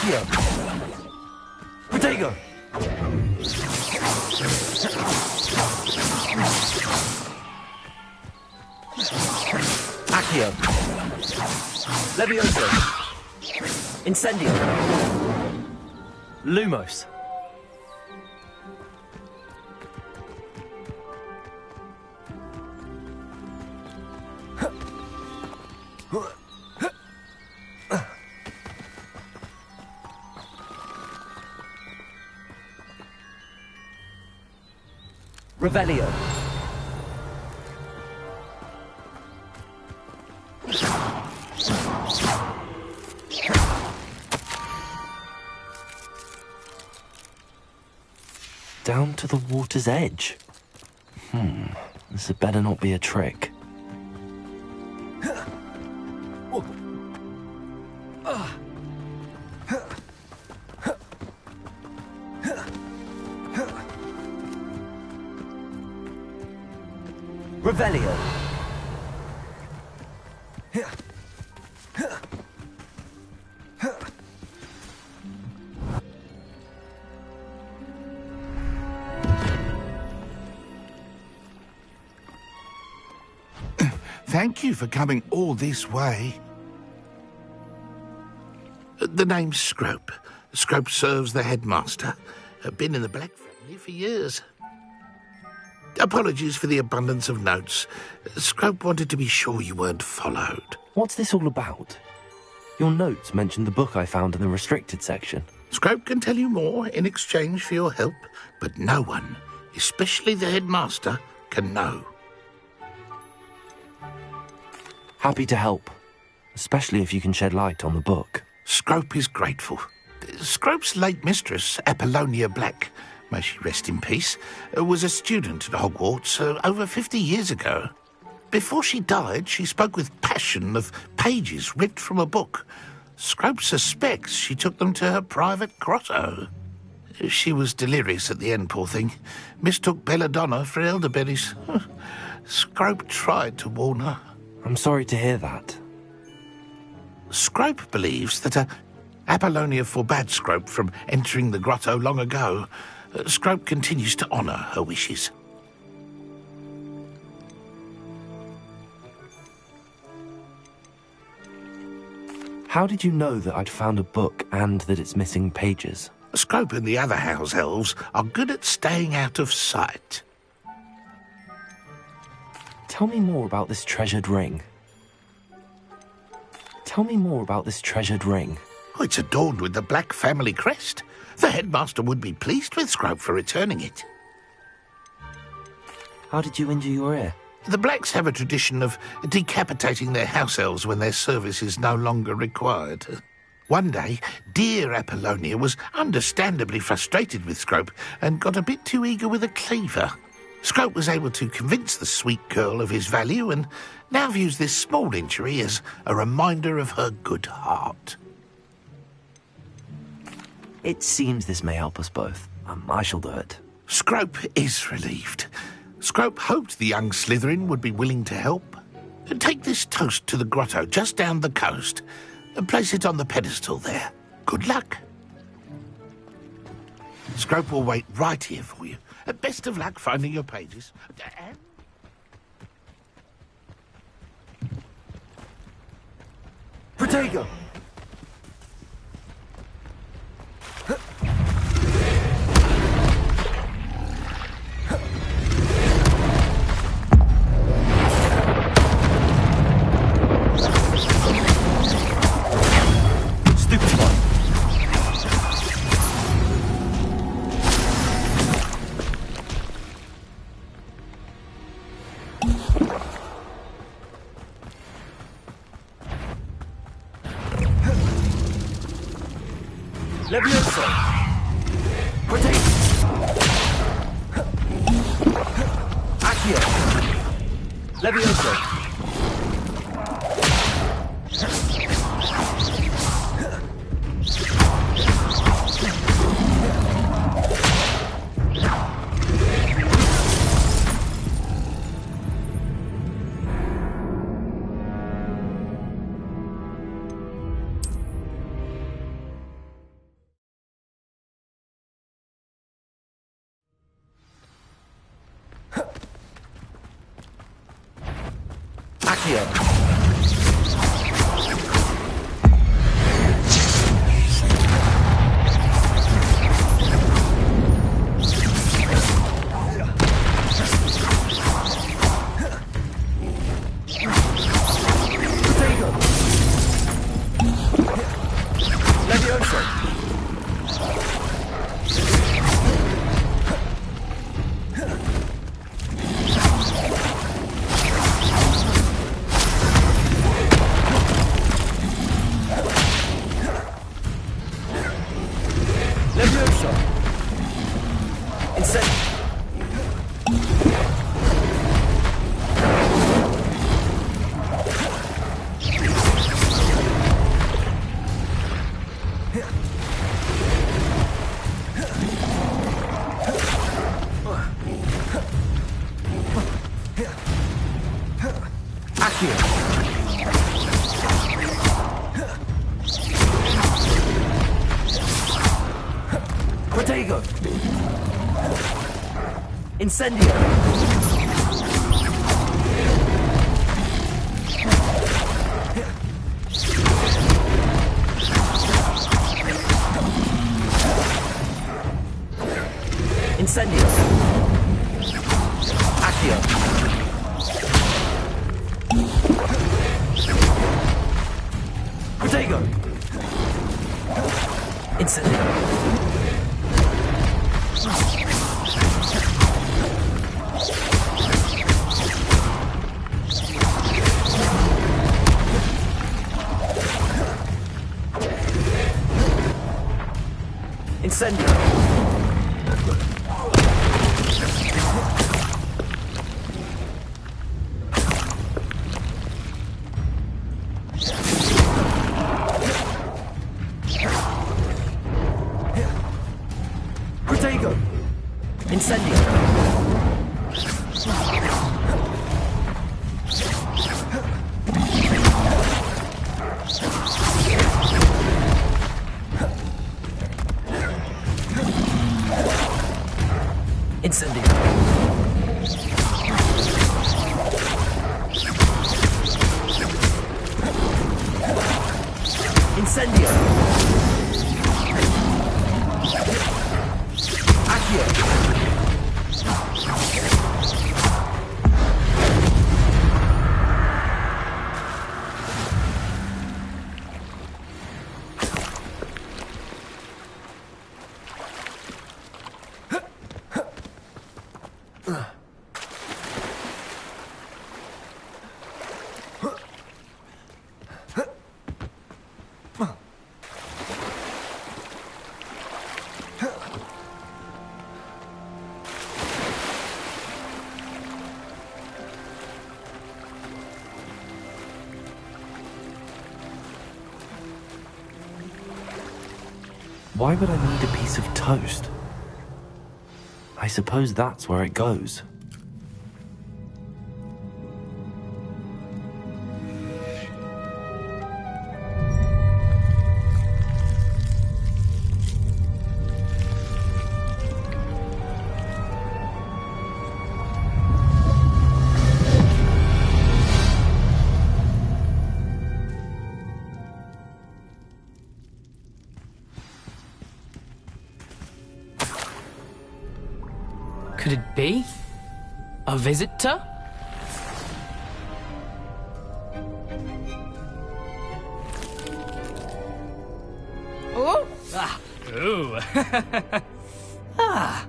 Accio! Protego! Accio! Levioso! Incendio! Lumos! Revelio. Down to the water's edge. This had better not be a trick. Revelio. Thank you for coming all this way. The name's Scrope. Scrope serves the headmaster. Been in the Black family for years. Apologies for the abundance of notes. Scrope wanted to be sure you weren't followed. What's this all about? Your notes mentioned the book I found in the restricted section. Scrope can tell you more in exchange for your help, but no one, especially the headmaster, can know. Happy to help, especially if you can shed light on the book. Scrope is grateful. Scrope's late mistress, Apollonia Black, may she rest in peace, was a student at Hogwarts over 50 years ago. Before she died, she spoke with passion of pages ripped from a book. Scrope suspects she took them to her private grotto. She was delirious at the end, poor thing. Mistook belladonna for elderberries. Scrope tried to warn her. I'm sorry to hear that. Scrope believes that Apollonia forbade Scrope from entering the grotto long ago. Scrope continues to honour her wishes. How did you know that I'd found a book and that it's missing pages? Scrope and the other house elves are good at staying out of sight. Tell me more about this treasured ring. Tell me more about this treasured ring. Oh, it's adorned with the Black family crest. The headmaster would be pleased with Scrope for returning it. How did you injure your ear? The Blacks have a tradition of decapitating their house elves when their service is no longer required. One day, dear Apollonia was understandably frustrated with Scrope and got a bit too eager with a cleaver. Scrope was able to convince the sweet girl of his value and now views this small injury as a reminder of her good heart. It seems this may help us both. I shall do it. Scrope is relieved. Scrope hoped the young Slytherin would be willing to help. Take this toast to the grotto just down the coast and place it on the pedestal there. Good luck. Scrope will wait right here for you. Best of luck finding your pages. Protego! Levioso! Protego! Accio! Levioso! Accio. Incendio! Incendio! Accio! Protego! Incendio! Incendio! Protego! Incendio! Incendio! Incendio! Accio! Why would I need a piece of toast? I suppose that's where it goes. Could it be? A visitor? Oh! Ah! Ooh! Ah!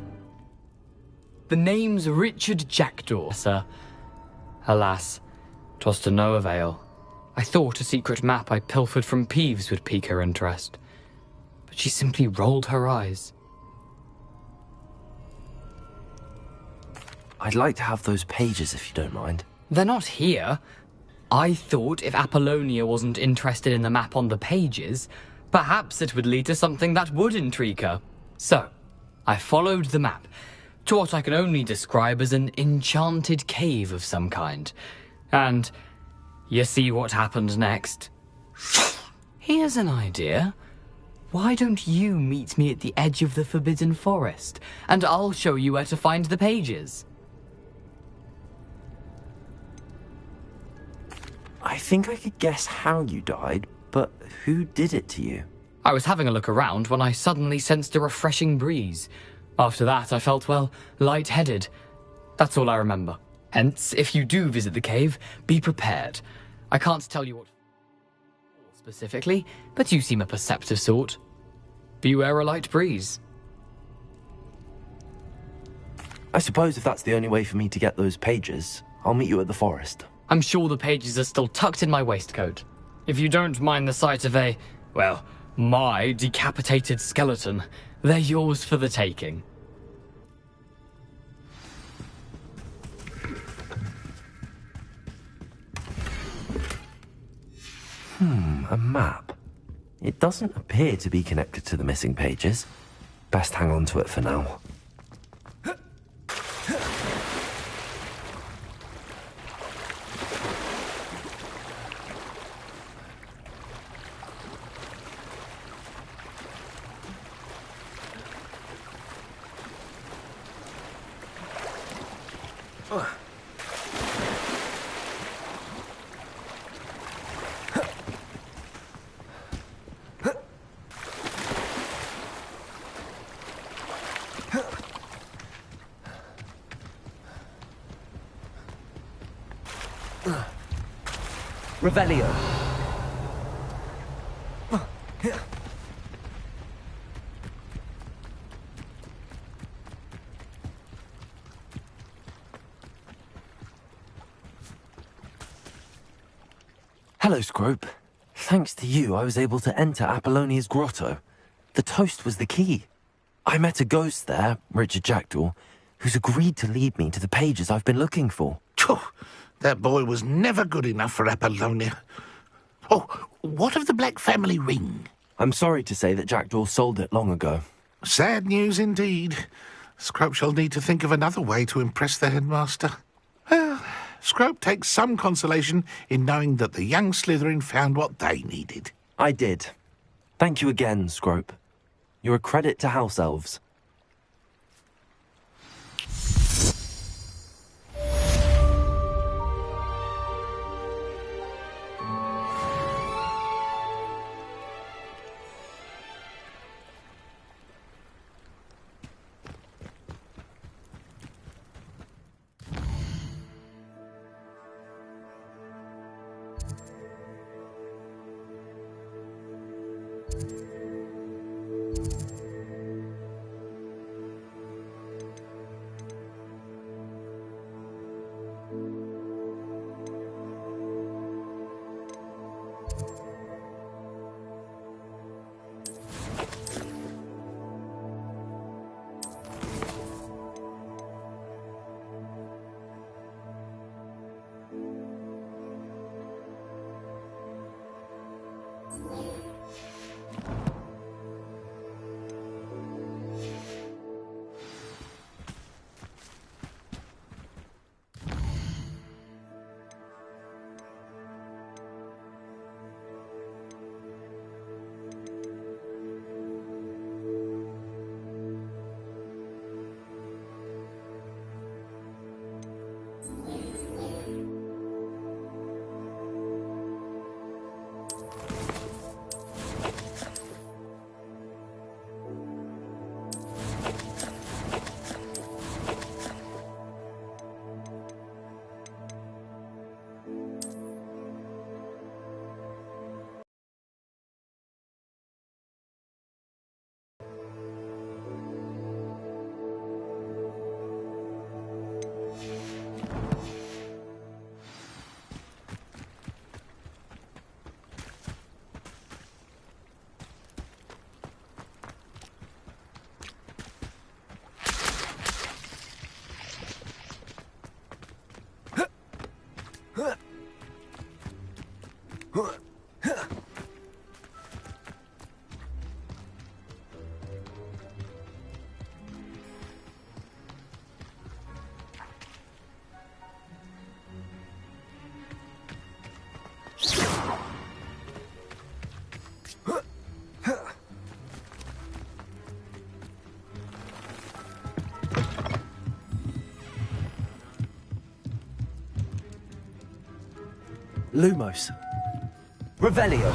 The name's Richard Jackdaw, sir. Alas, 'twas to no avail. I thought a secret map I pilfered from Peeves would pique her interest, but she simply rolled her eyes. I'd like to have those pages if you don't mind. They're not here. I thought if Apollonia wasn't interested in the map on the pages, perhaps it would lead to something that would intrigue her. So, I followed the map to what I can only describe as an enchanted cave of some kind. And you see what happened next? Here's an idea. Why don't you meet me at the edge of the Forbidden Forest, and I'll show you where to find the pages. I think I could guess how you died, but who did it to you? I was having a look around when I suddenly sensed a refreshing breeze. After that, I felt, well, lightheaded. That's all I remember. Hence, if you do visit the cave, be prepared. I can't tell you what specifically, but you seem a perceptive sort. Beware a light breeze. I suppose if that's the only way for me to get those pages, I'll meet you at the forest. I'm sure the pages are still tucked in my waistcoat. If you don't mind the sight of my decapitated skeleton, they're yours for the taking. A map. It doesn't appear to be connected to the missing pages. Best hang on to it for now. Revelio. Hello, Scrope. Thanks to you, I was able to enter Apollonia's grotto. The toast was the key. I met a ghost there, Richard Jackdaw, who's agreed to lead me to the pages I've been looking for. Phew, that boy was never good enough for Apollonia. Oh, what of the Black family ring? I'm sorry to say that Jackdaw sold it long ago. Sad news indeed. Scrope shall need to think of another way to impress the headmaster. Well, Scrope takes some consolation in knowing that the young Slytherin found what they needed. I did. Thank you again, Scrope. You're a credit to House Elves. Lumos. Revelio.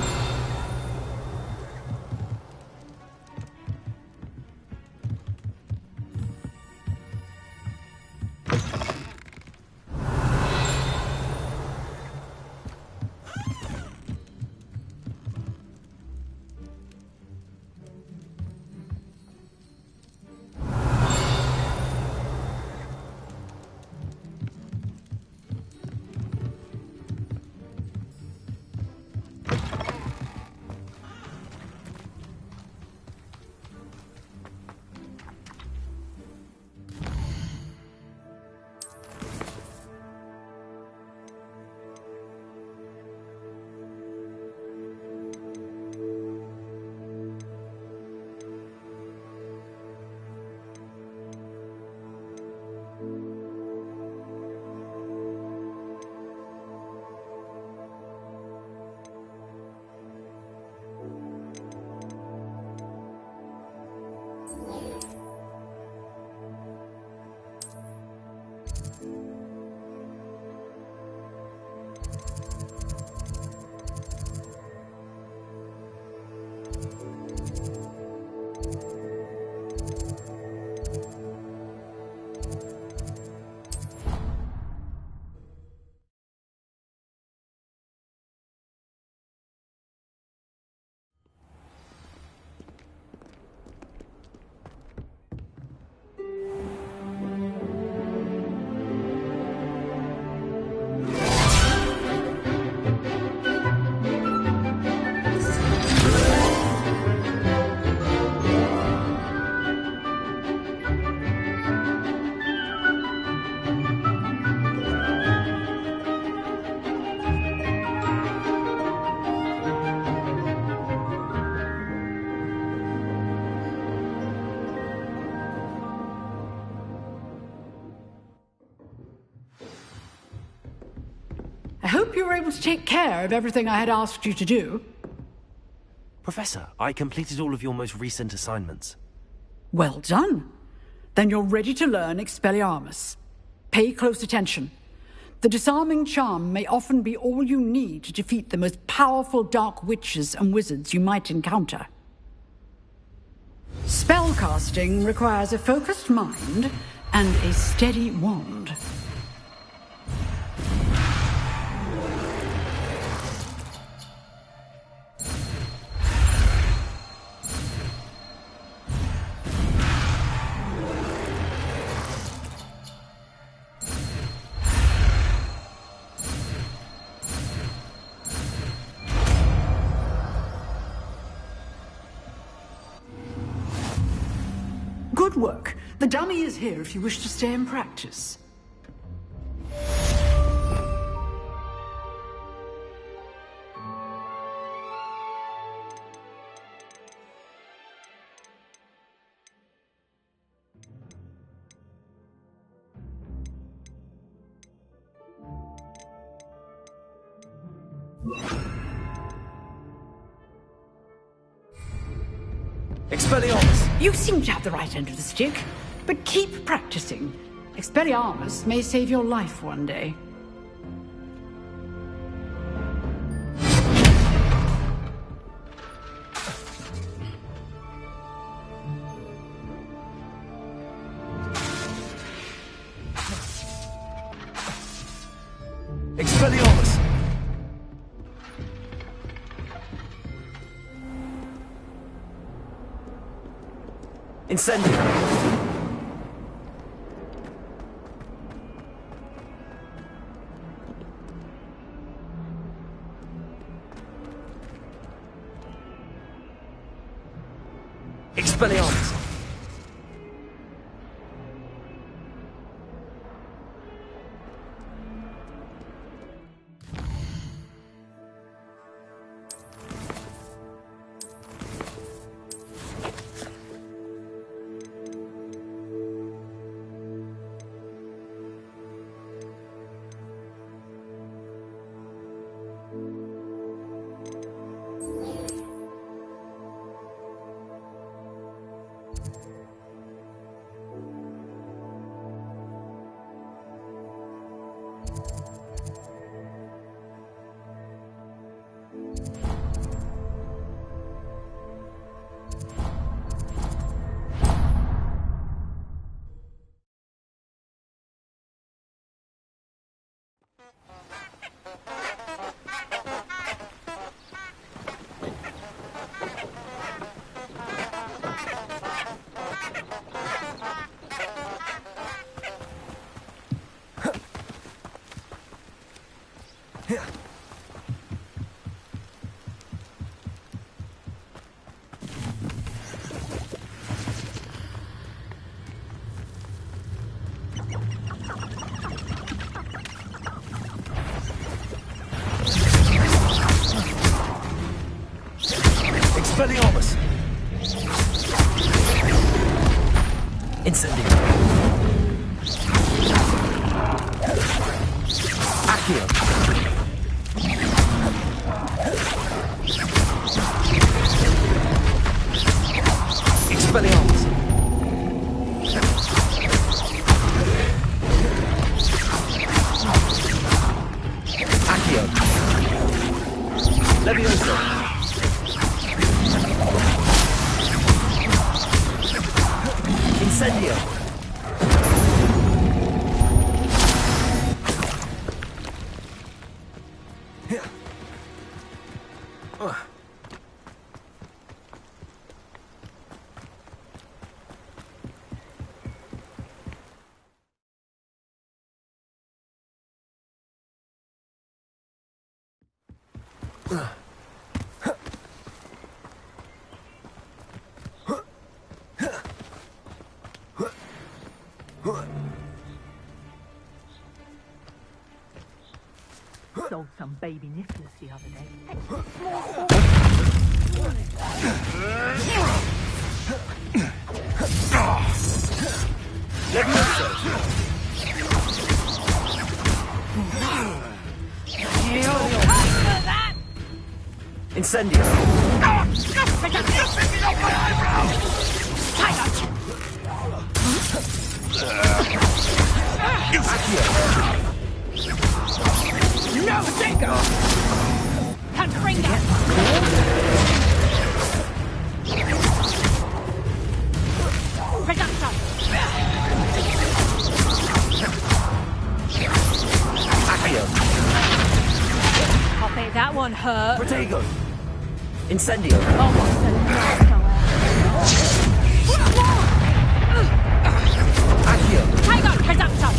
I hope you were able to take care of everything I had asked you to do. Professor, I completed all of your most recent assignments. Well done. Then you're ready to learn Expelliarmus. Pay close attention. The disarming charm may often be all you need to defeat the most powerful dark witches and wizards you might encounter. Spellcasting requires a focused mind and a steady wand. Good work. The dummy is here if you wish to stay and practice. Expelliarmus! You seem to have the right end of the stick, but keep practicing. Expelliarmus may save your life one day. Expelliarmus! Incendio! Expelliarmus! Expelliarmus! Incendio! Accio! Expelliarmus! Accio! Levioso! Incendio! Sold some baby nippers the other day. Incendio! No, Jacob! Can't bring that! Reduction! Accio! I bet that one hurt. Protego! Incendio! Almost a last Accio! Hang on, reduction!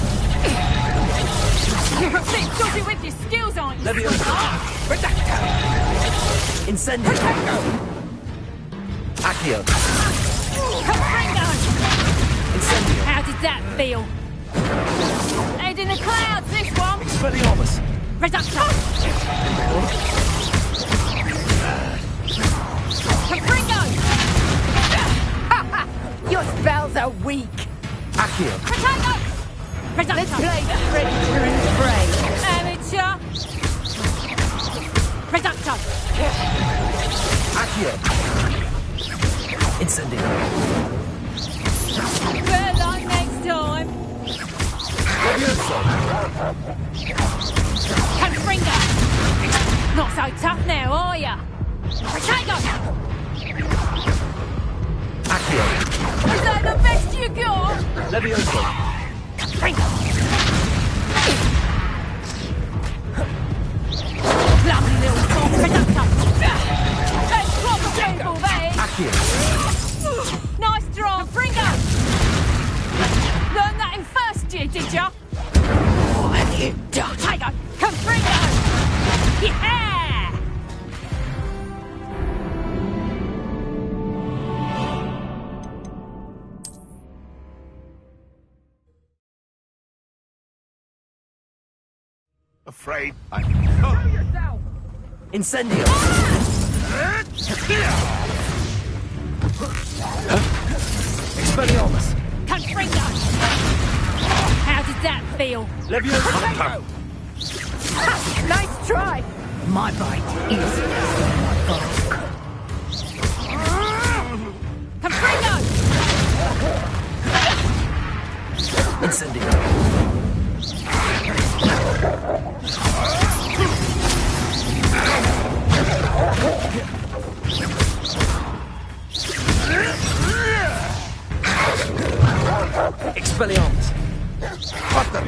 You're a bit dodgy with your skills, aren't you? Levioso! Incendio! Accio! Capringo! Incendio! How did that feel? Head in the clouds, this one! Expelliarmus! Reduction! Capringo! Your spells are weak! Accio! Potato! Reduction! Let's play predator and prey. Amateur! Reduction! Accio! Incendio! Better luck next time! Levioso! Confringo! Not so tough now, are ya? Potato! Accio! Is that the best you got? Levioso! Confringo! Lovely little ball, Potato! That's proper people, that Accio! is! Nice draw, Confringo! Learned that in first year, did ya? What have you done? Potato! Confringo! Yeah! Afraid Incendio! Expelliarmus! Confringo! How did that feel? Levioso! Nice try! My bite is my bark. Confringo! Incendio! Expelliarmus! what the?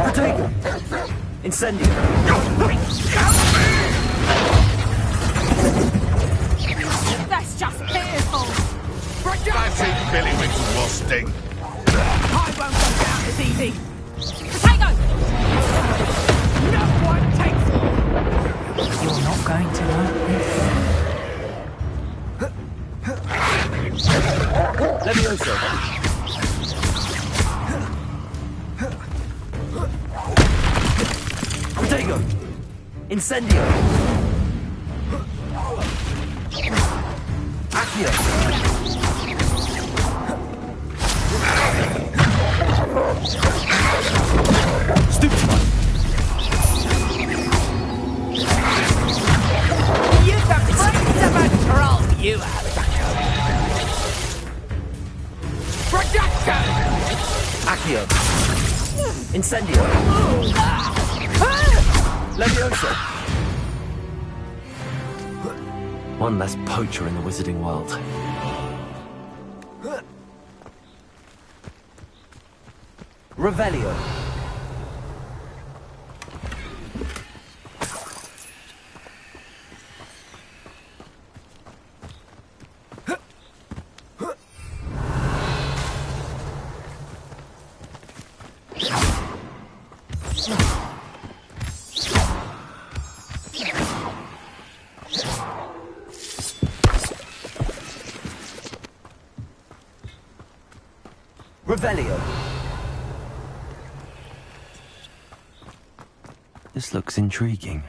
Protego! Incendio! That's just pitiful! That's it, Billywinkle will sting. I won't go down this easy! Potato! No one takes it! You're not going to like this. Levioso! Protego! Incendio! Stupefy! You've got friends of a troll, you have. Projecto! Accio. Incendio. Levioso. One less poacher in the wizarding world. Revelio. Revelio. This looks intriguing.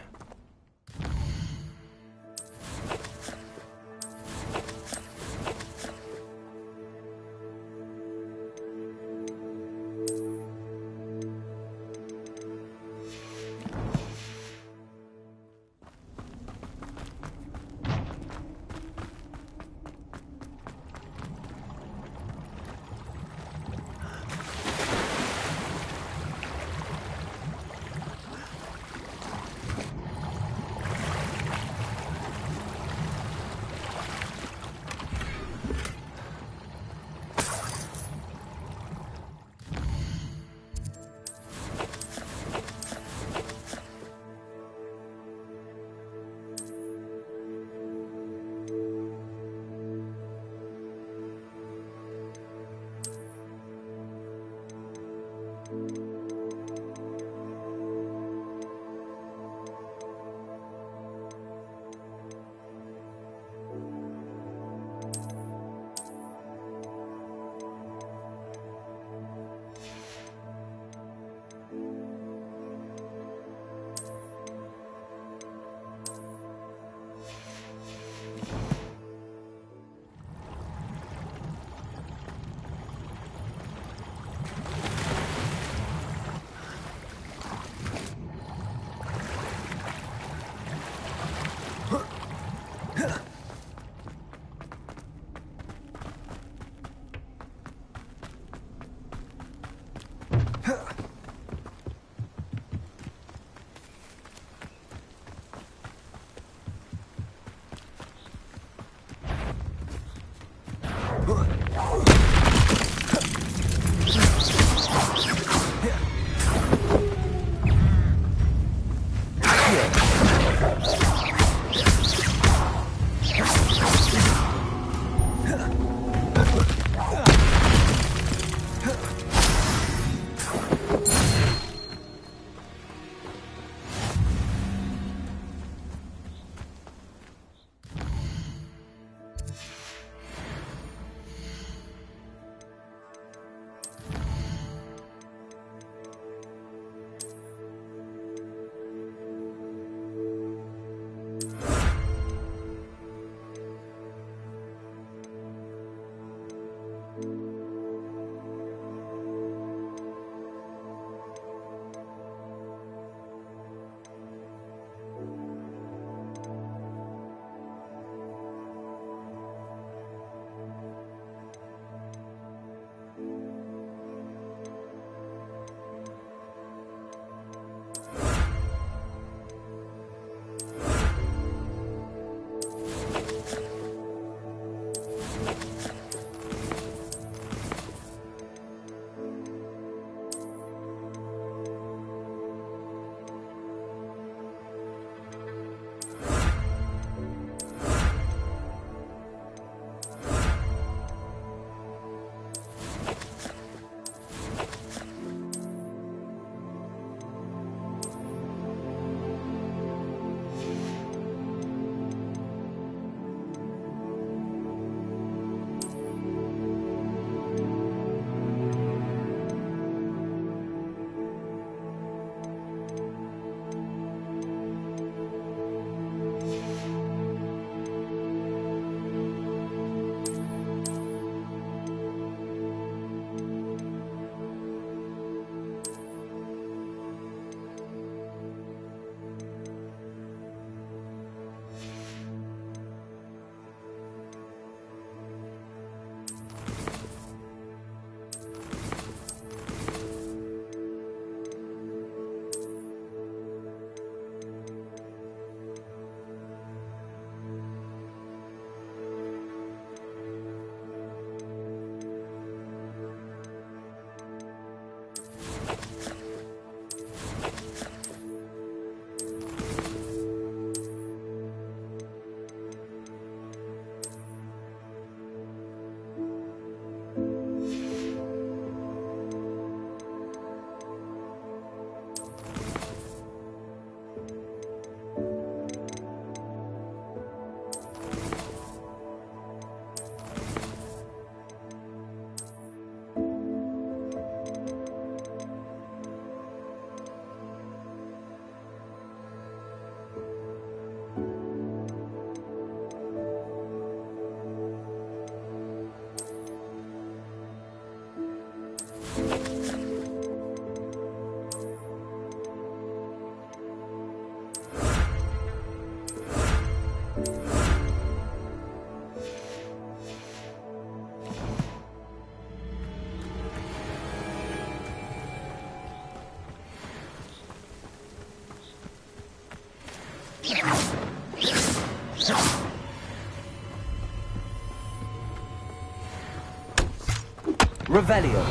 Revelio.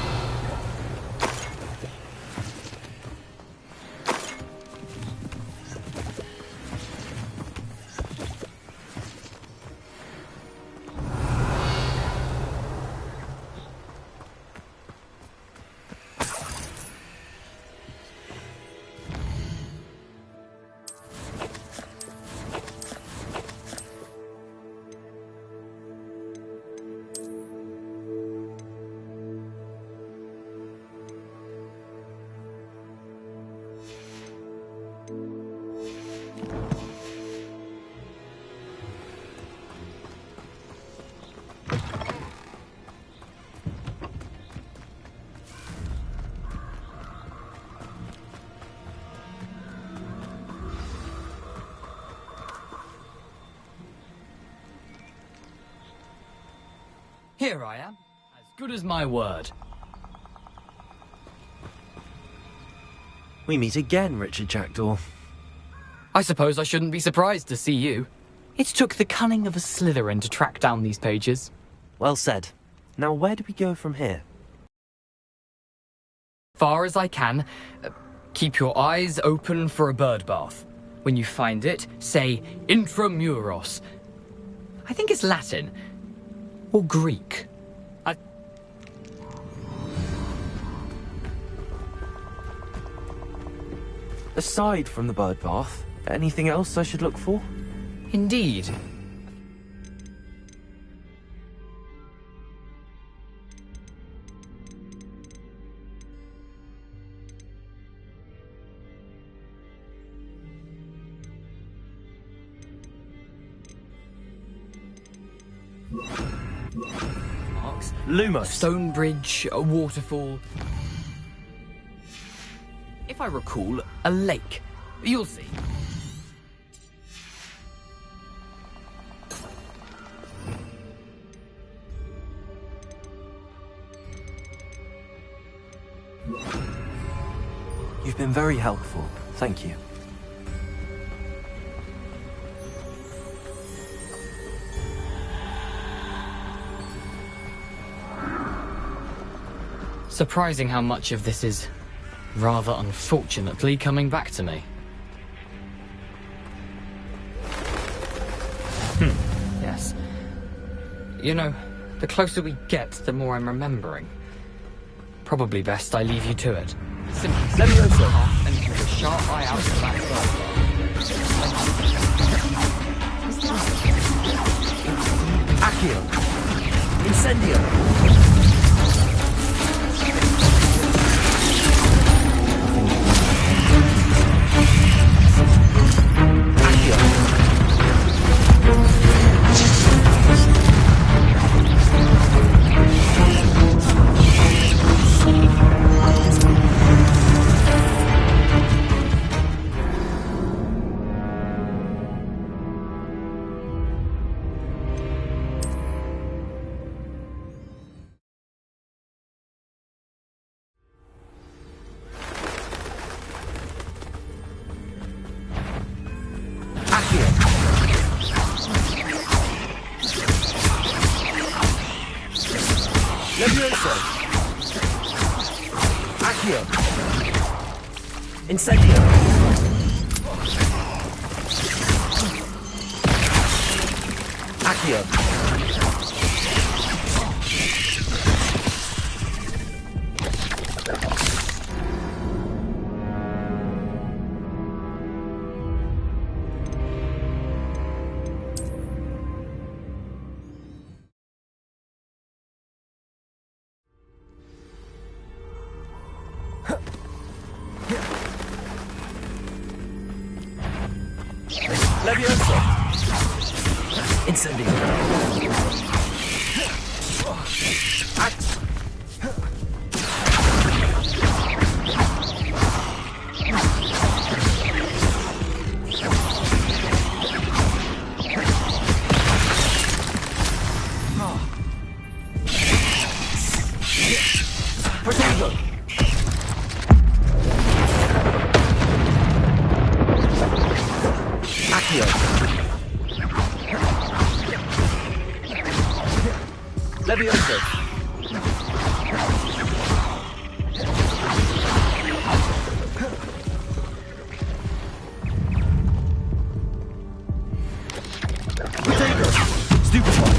Here I am, as good as my word. We meet again, Richard Jackdaw. I suppose I shouldn't be surprised to see you. It took the cunning of a Slytherin to track down these pages. Well said. Now where do we go from here? Far as I can, keep your eyes open for a bird bath. When you find it, say intramuros. I think it's Latin. Or Greek. Aside from the bird bath, anything else I should look for? Indeed. Marks. Lumos. Stone bridge, a waterfall. If I recall, a lake. You'll see. You've been very helpful. Thank you. Surprising how much of this is, rather unfortunately, coming back to me. Yes. You know, the closer we get, the more I'm remembering. Probably best I leave you to it. Simply Levioso. path and keep a sharp eye out for that bird. Accio. Incendio. Levioso. Accio. Incendio. Accio. Levioso. Incendio. Protego. Accio. Accio. Levioso. Potato. Stupefy.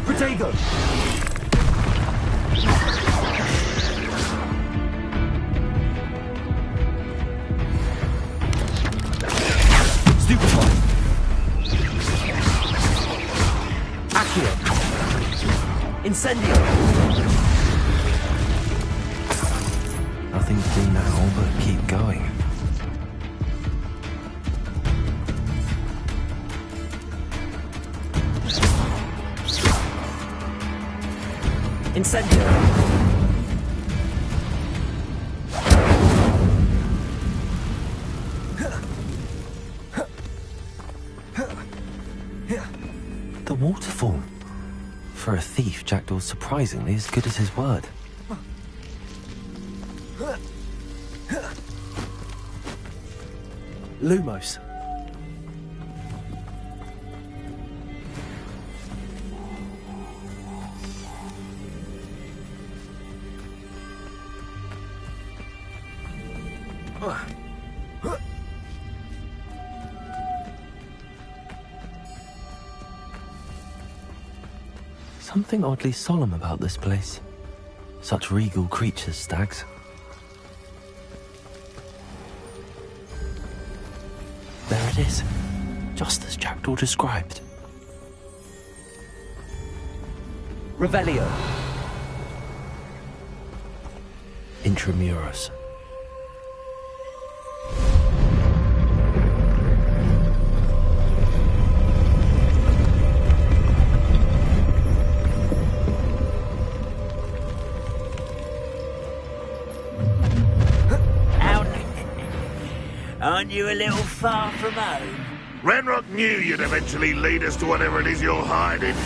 Protego! Stupefy! Accio! Incendio! Nothing to do now but keep going. Incendio. The waterfall. For a thief, Jackdaw's surprisingly as good as his word. Lumos. Something oddly solemn about this place. Such regal creatures, stags. There it is, just as Jackdaw described. Revelio. Intramuros. Aren't you a little far from home? Ranrock knew you'd eventually lead us to whatever it is you're hiding. Is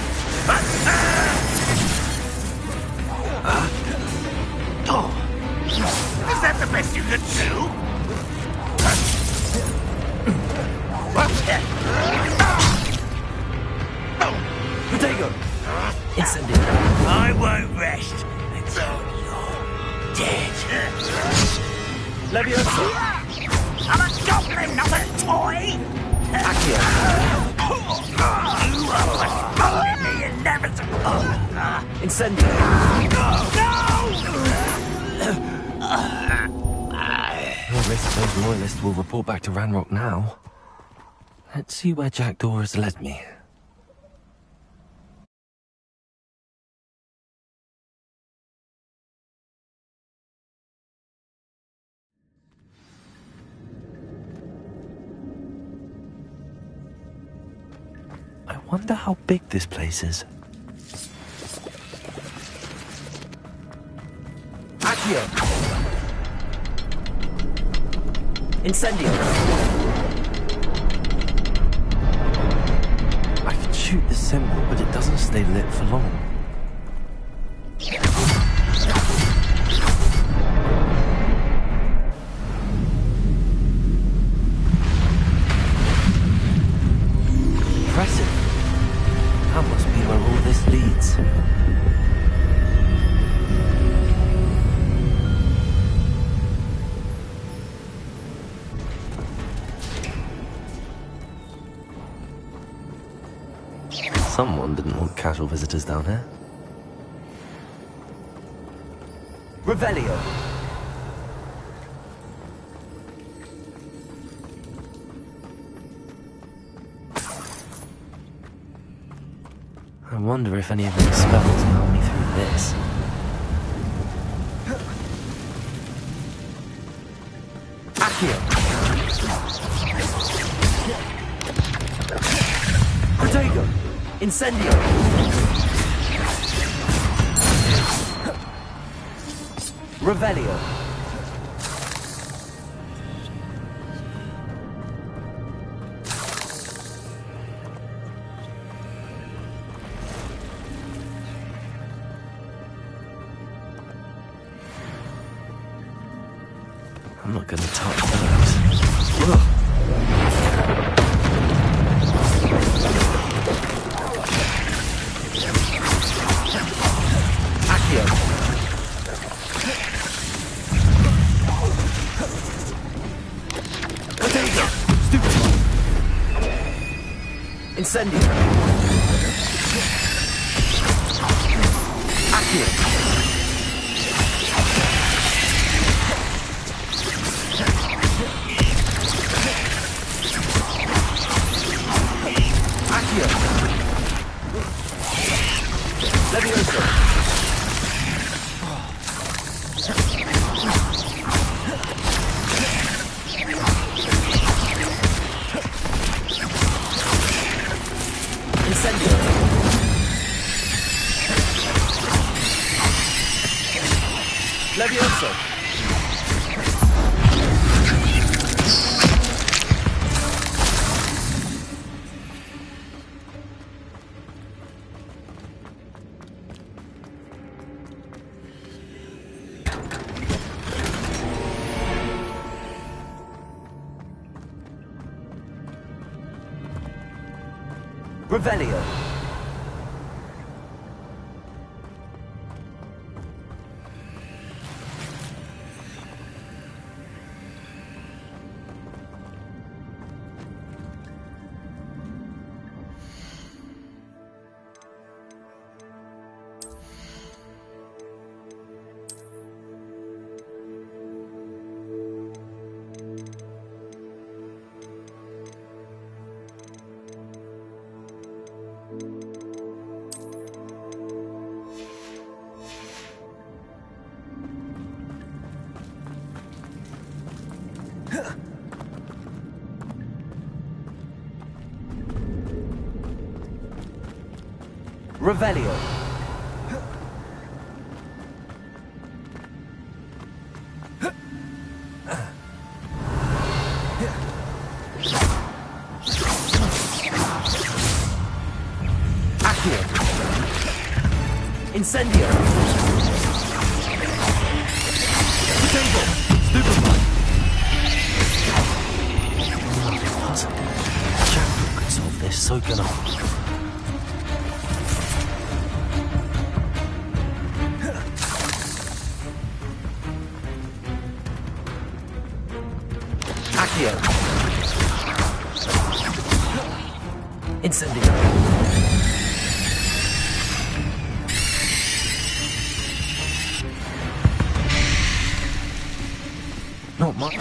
that the best you could do? Protego. Incendio. I won't rest until you're dead. Levioso. I'm a goblin, not a toy! Accio. You are postponing the inevitable! Incendio. No risk those loyalists will report back to Ranrock now. Let's see where Jackdaw has led me. I wonder how big this place is. Accio. Incendio. I can shoot the symbol, but it doesn't stay lit for long. Press That must be where all this leads. Someone didn't want casual visitors down here. Revelio. I wonder if any of those spells will help me through this. Accio. Protego. Incendio. Revelio. I'm not gonna touch those. Ugh. Accio. Protego. Stupefy. Incendio. Accio. Accio. Levioso. Incendio. Levioso. Revelio. Revelio. Accio. Incendio. Protego. Stupefy. Jackal could solve this, so can I. Accio. Incendio. Not much.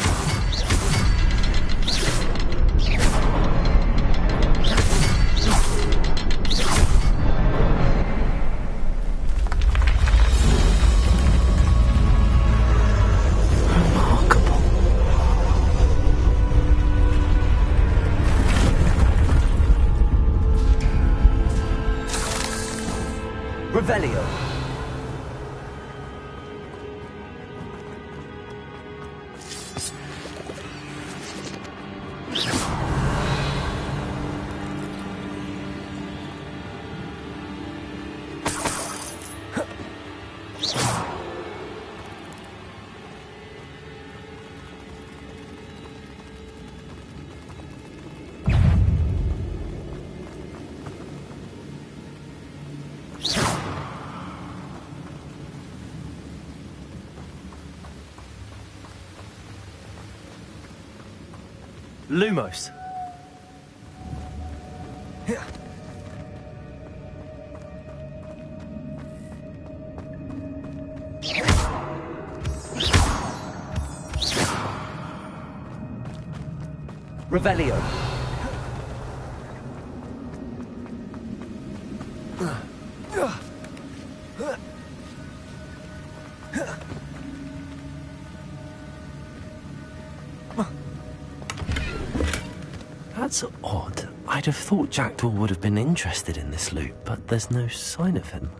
Revelio. Lumos. Revelio. That's odd. I'd have thought Jackdaw would have been interested in this loot, but there's no sign of him.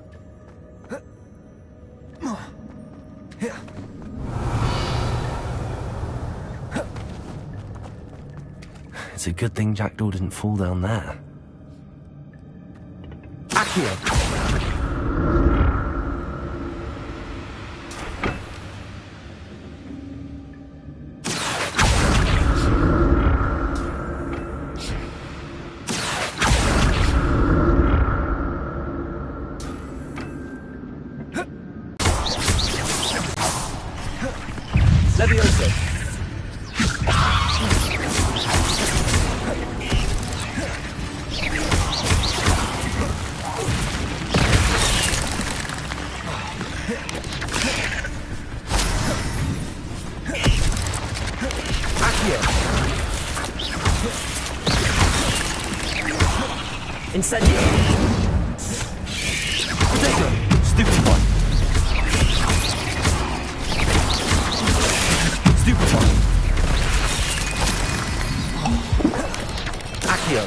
It's a good thing Jackdaw didn't fall down there. Accio. Levioso. Accio. Incendio. Potato. Stupid one. Stupid one. Accio.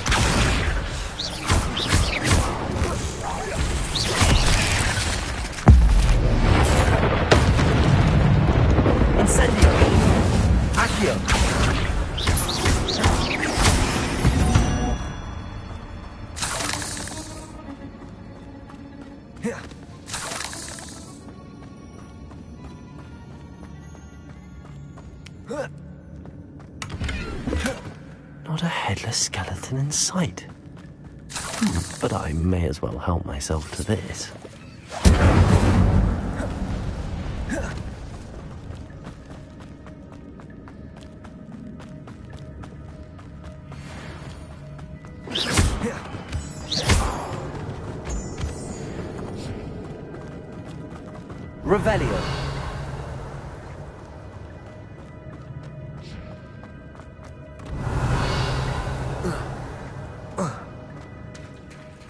Incendio. Accio. Not a headless skeleton in sight. But I may as well help myself to this. Revelio.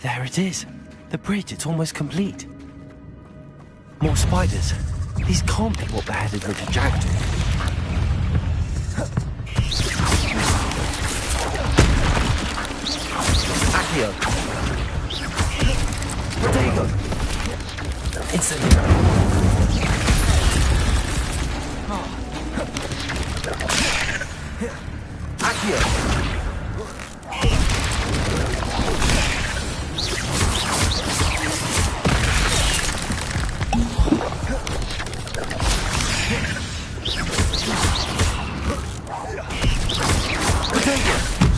There it is. The bridge, it's almost complete. More spiders. These can't be what beheaded Richard Jackdaw. Accio. Protego. Incendio. Accio.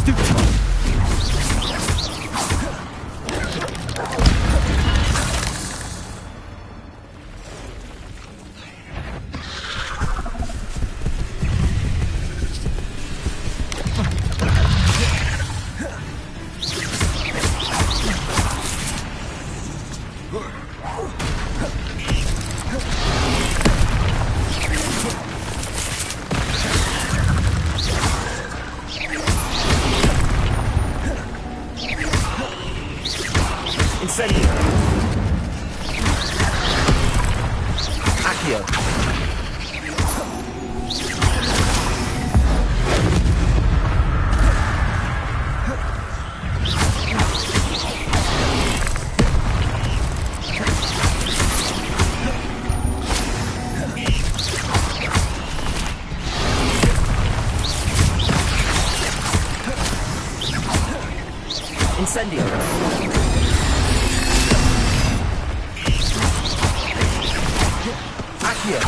Stupid one. Incendio. Accio. Incendio. Accio.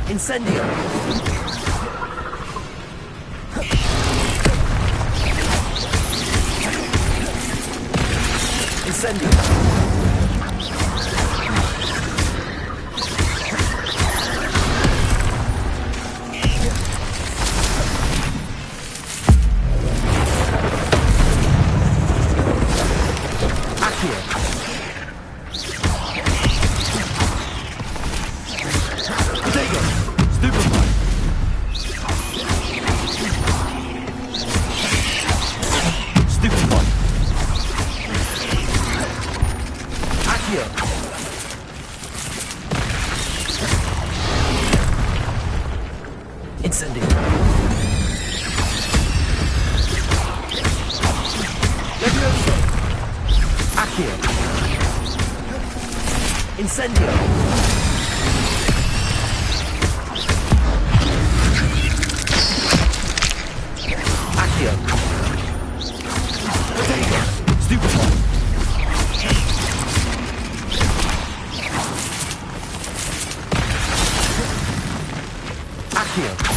Incendio. Incendio. Accio. Incendio. Accio. Stupid. Accio.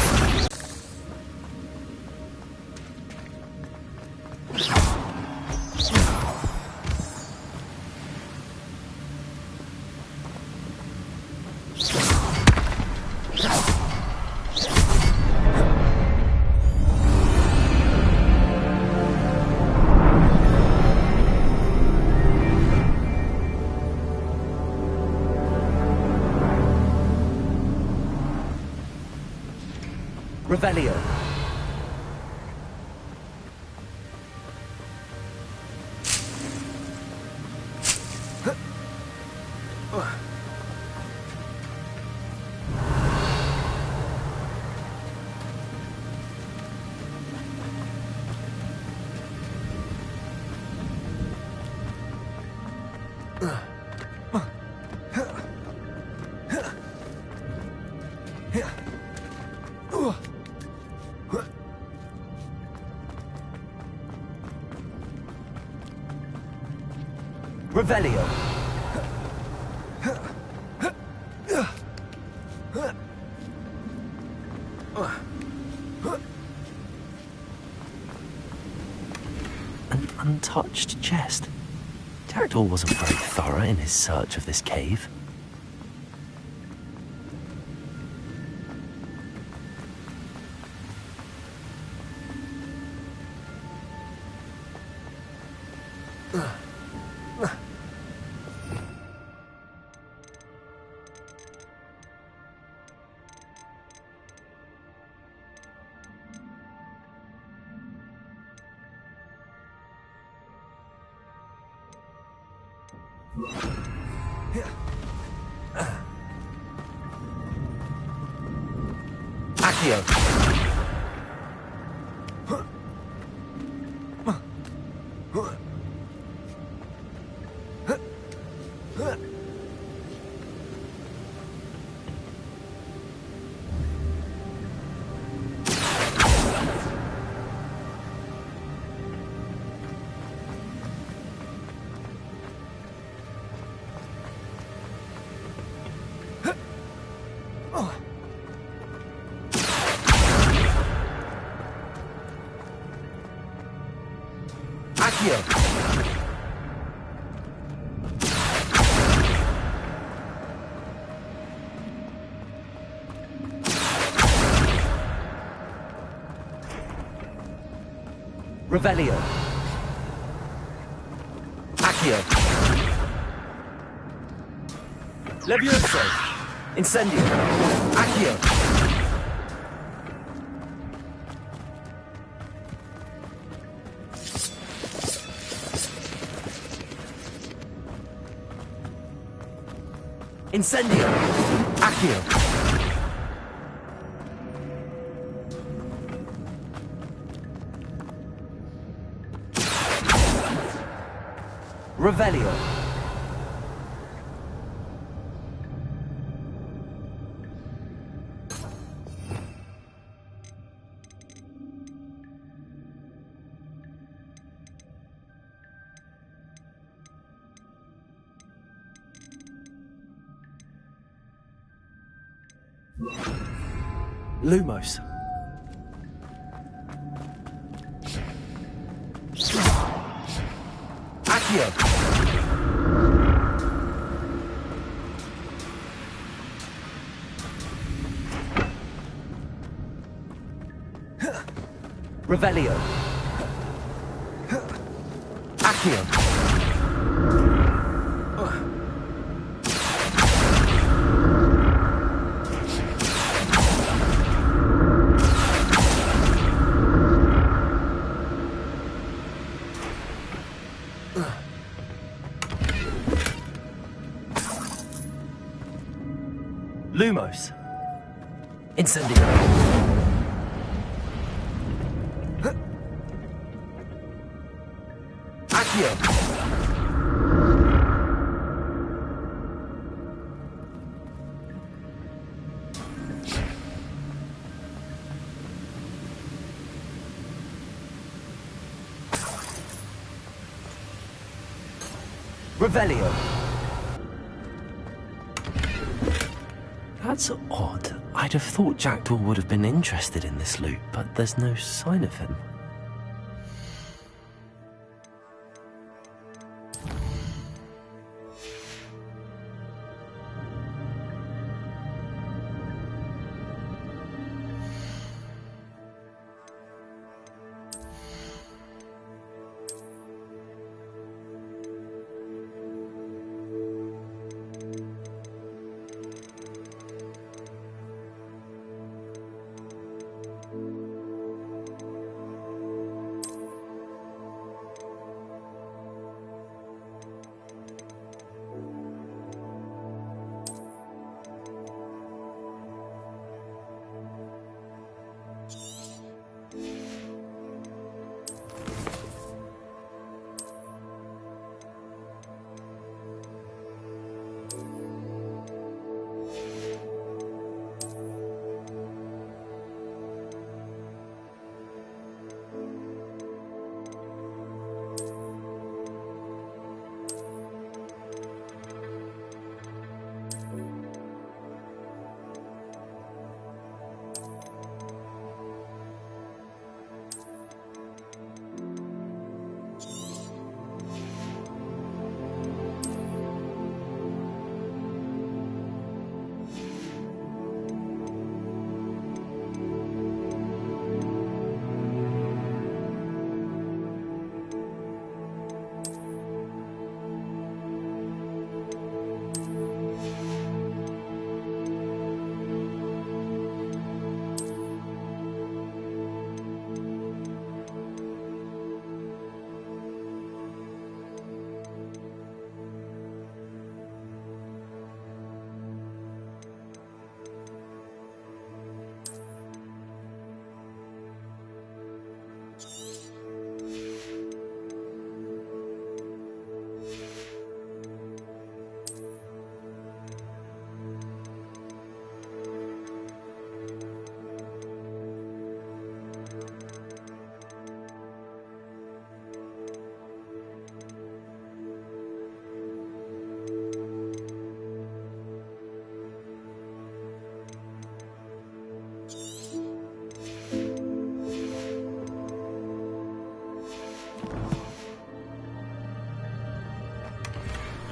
Revelio. Revelio. An untouched chest. Jackdaw wasn't very thorough in his search of this cave. Accio. Accio. Revelio. Accio. Levioso. Incendio. Accio. Incendio. Accio. Revelio. Lumos. Accio. Revelio. Accio. Lumos. Incendio. Accio. Revelio. That's odd. I'd have thought Jackdaw would have been interested in this loot, but there's no sign of him.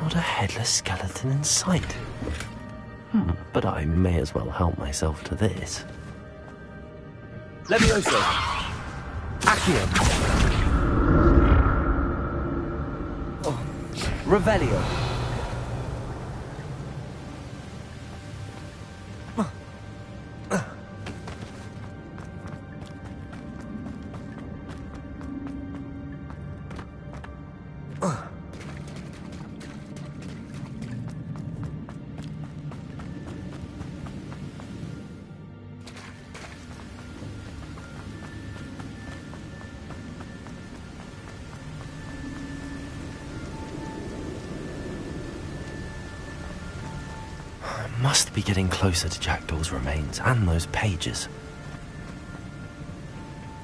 Not a headless skeleton in sight. But I may as well help myself to this. Levioso. Accio. Revelio. Must be getting closer to Jackdaw's remains and those pages.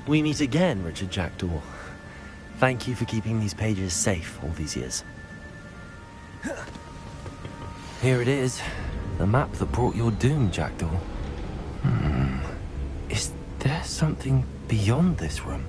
We meet again, Richard Jackdaw. Thank you for keeping these pages safe all these years. Here it is, the map that brought your doom, Jackdaw. Is there something beyond this room?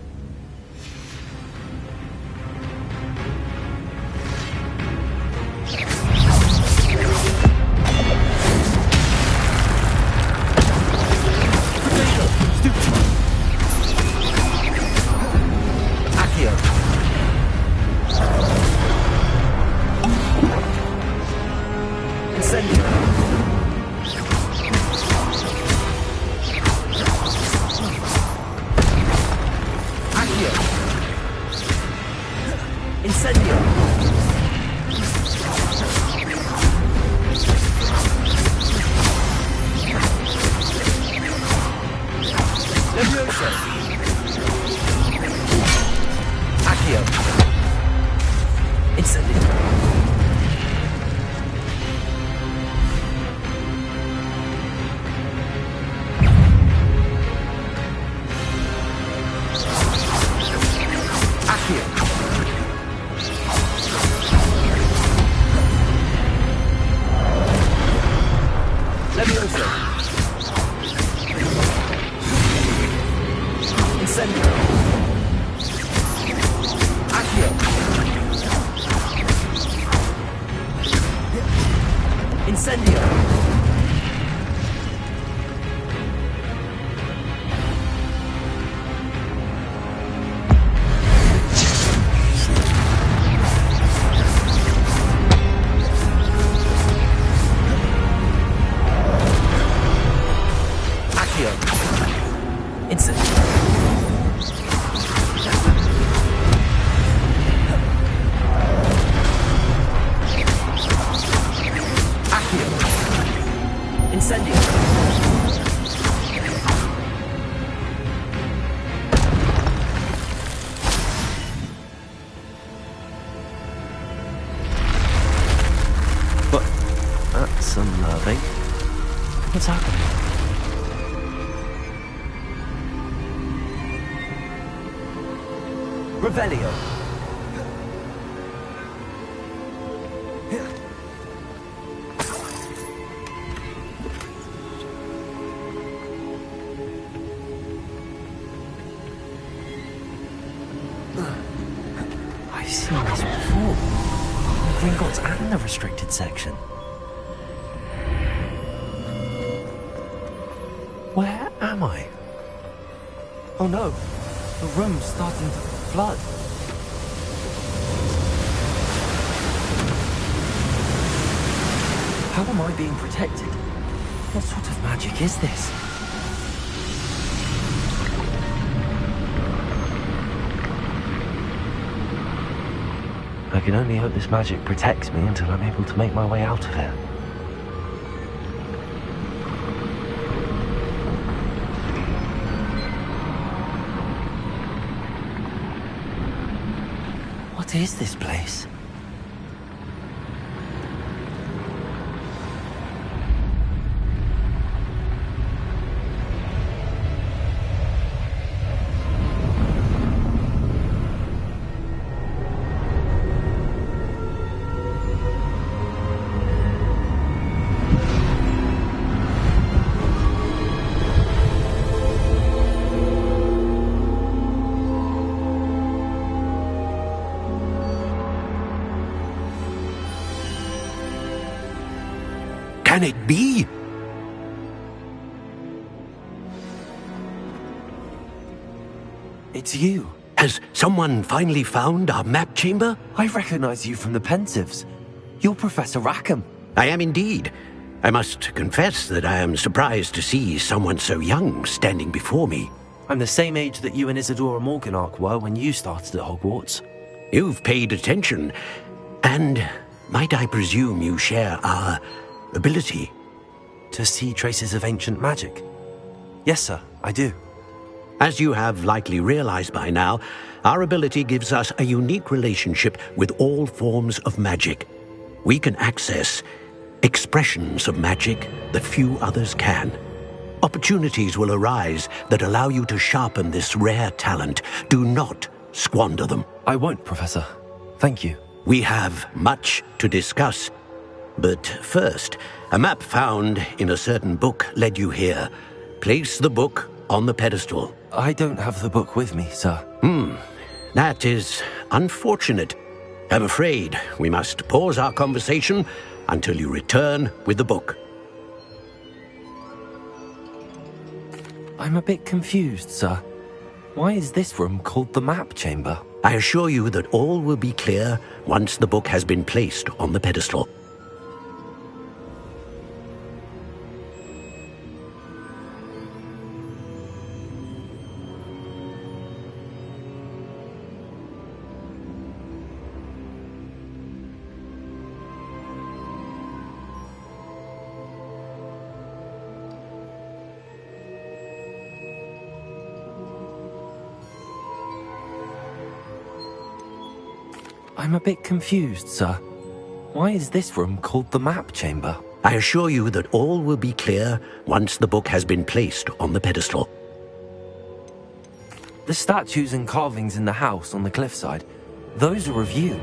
Incendio! Accio! Incendio! Incendio! But that's unnerving. What's happening? Revelio! I've seen this before. The Gringotts and the restricted section. Where am I? Oh no, the room's starting to flood. How am I being protected? What sort of magic is this? I can only hope this magic protects me until I'm able to make my way out of here. What is this place? Can it be? It's you. Has someone finally found our map chamber? I recognize you from the Pensieves. You're Professor Rackham. I am indeed. I must confess that I am surprised to see someone so young standing before me. I'm the same age that you and Isadora Morganach were when you started at Hogwarts. You've paid attention, and might I presume you share our ability? To see traces of ancient magic? Yes, sir, I do. As you have likely realized by now, our ability gives us a unique relationship with all forms of magic. We can access expressions of magic that few others can. Opportunities will arise that allow you to sharpen this rare talent. Do not squander them. I won't, Professor. Thank you. We have much to discuss. But first, a map found in a certain book led you here. Place the book on the pedestal. I don't have the book with me, sir. That is unfortunate. I'm afraid we must pause our conversation until you return with the book. I'm a bit confused, sir. Why is this room called the map chamber? I assure you that all will be clear once the book has been placed on the pedestal. I'm a bit confused, sir. Why is this room called the map chamber? I assure you that all will be clear once the book has been placed on the pedestal. The statues and carvings in the house on the cliffside, those are of you.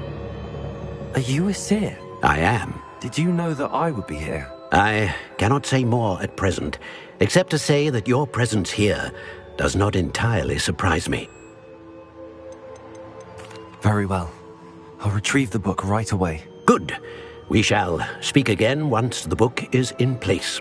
Are you a seer? I am. Did you know that I would be here? I cannot say more at present, except to say that your presence here does not entirely surprise me. Very well. I'll retrieve the book right away. Good. We shall speak again once the book is in place.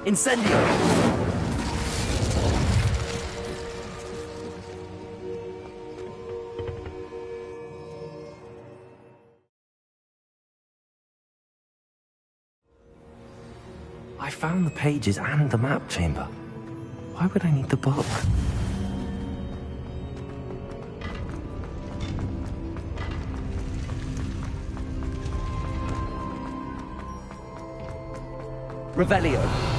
Incendio! I found the pages and the map chamber. Why would I need the book? Revelio.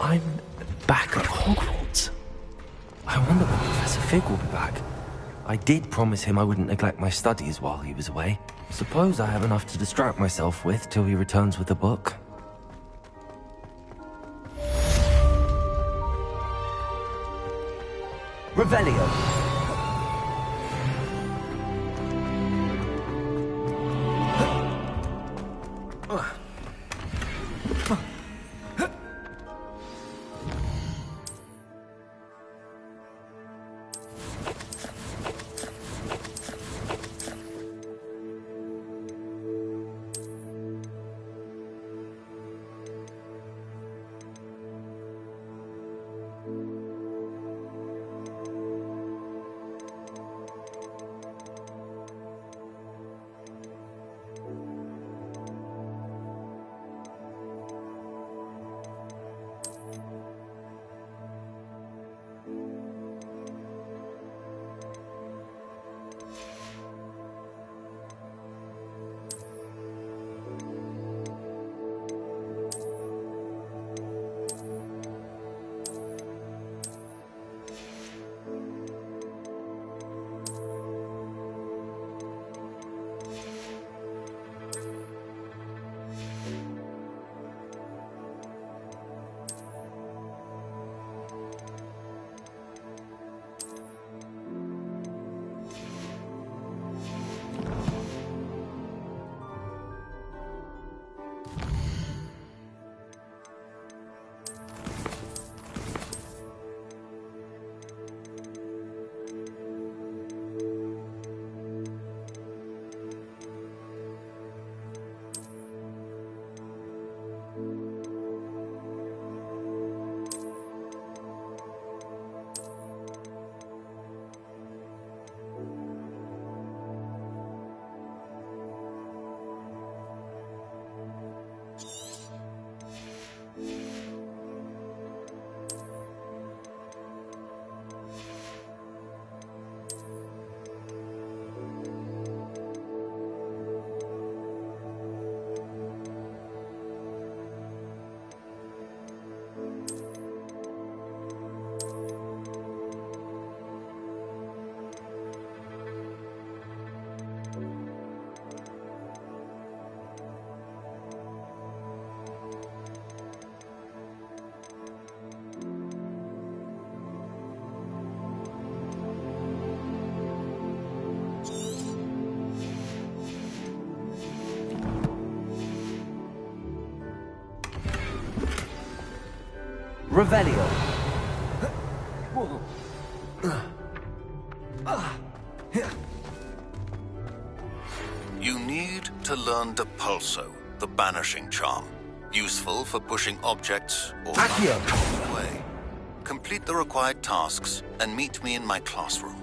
I'm back at Hogwarts. I wonder when Professor Fig will be back. I did promise him I wouldn't neglect my studies while he was away. Suppose I have enough to distract myself with till he returns with the book. Revelio. Revelio. You need to learn Depulso, the banishing charm. Useful for pushing objects or Accio. away. Complete the required tasks and meet me in my classroom.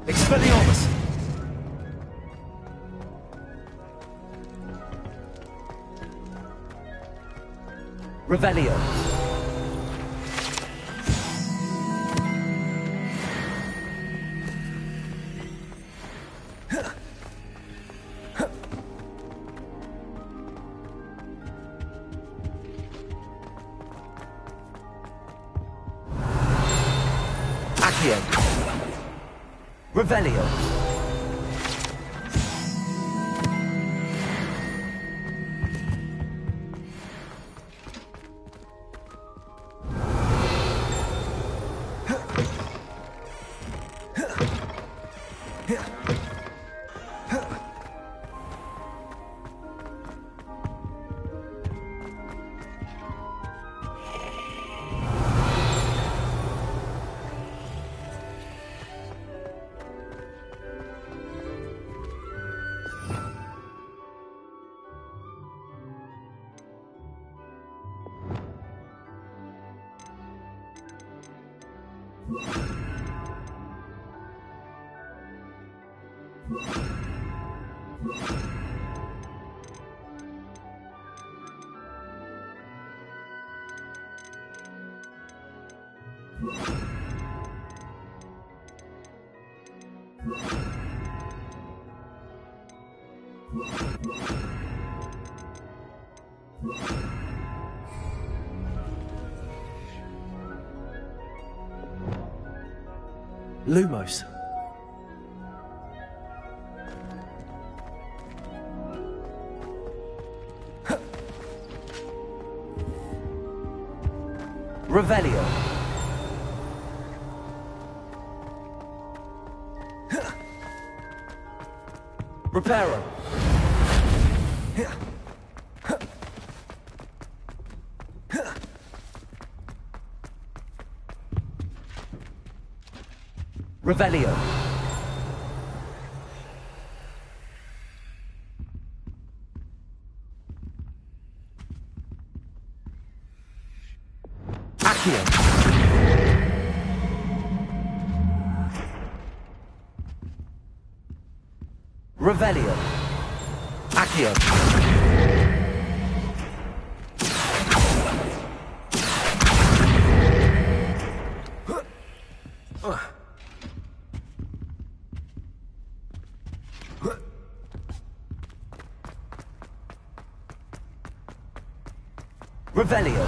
Expelliarmus. Revelio. Accio. Revelio. Lumos. Revelio. Reparo. Revelio. Accio. Revelio. Accio. Revelio.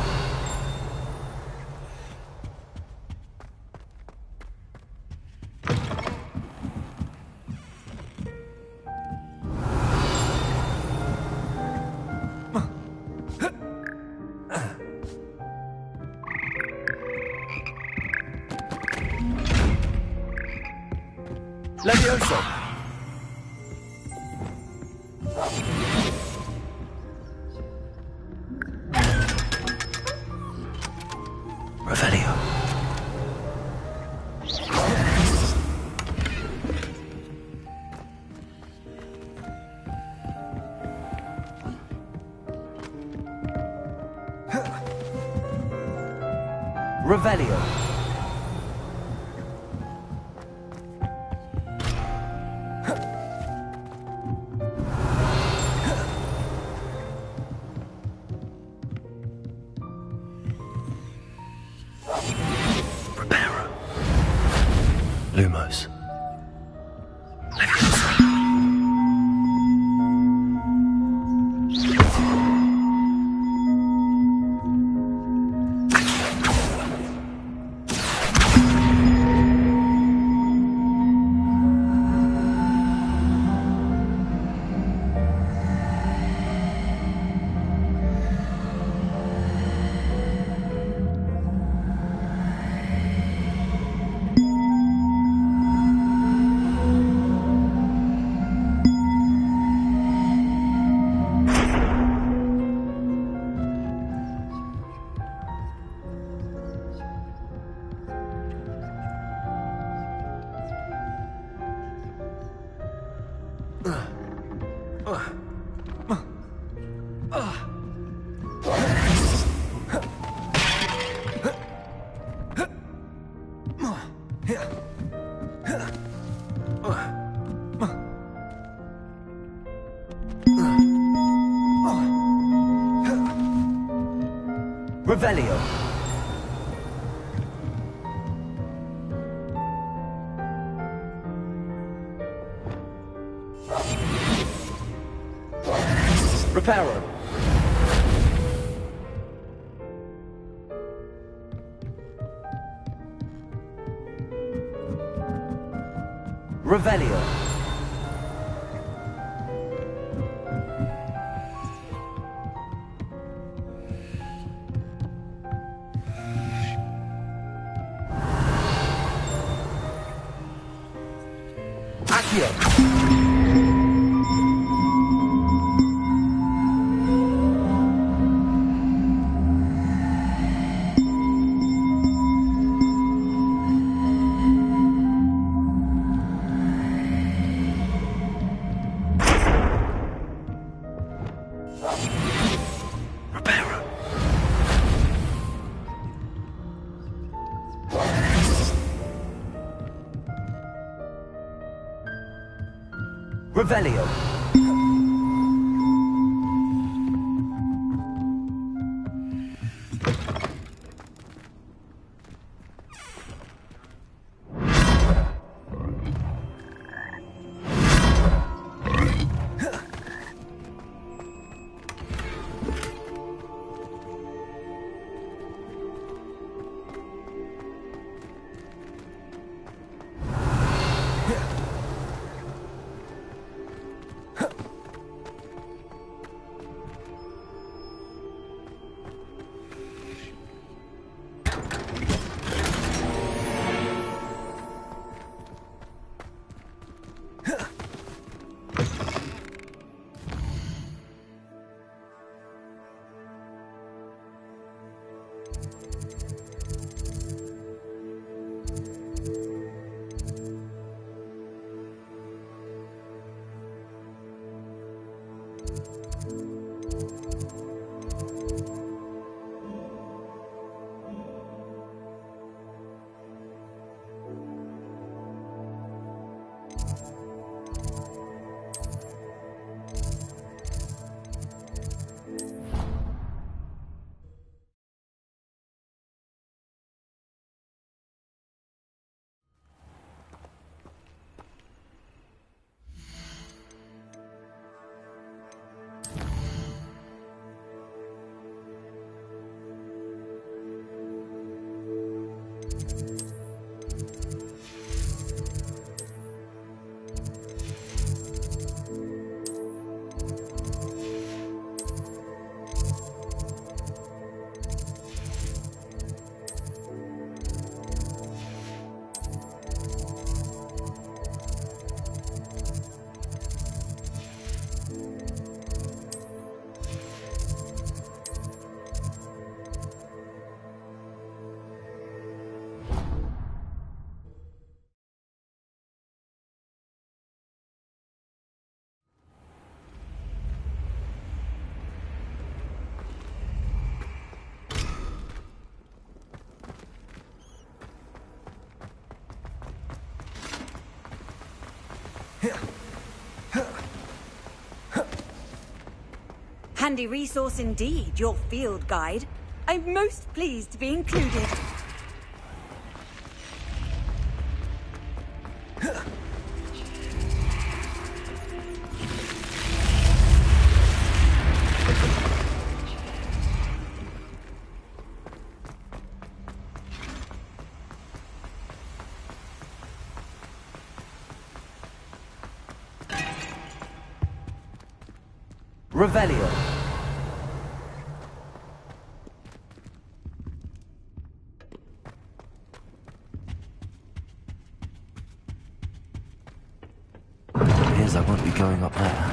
Levioso. Revelio. Revelio. Reparo. Lumos. Revelio. Reparo. Revelio. Accio. Reparo. Revelio. Handy resource indeed, your field guide. I'm most pleased to be included. Revelio. Appears I won't be going up there.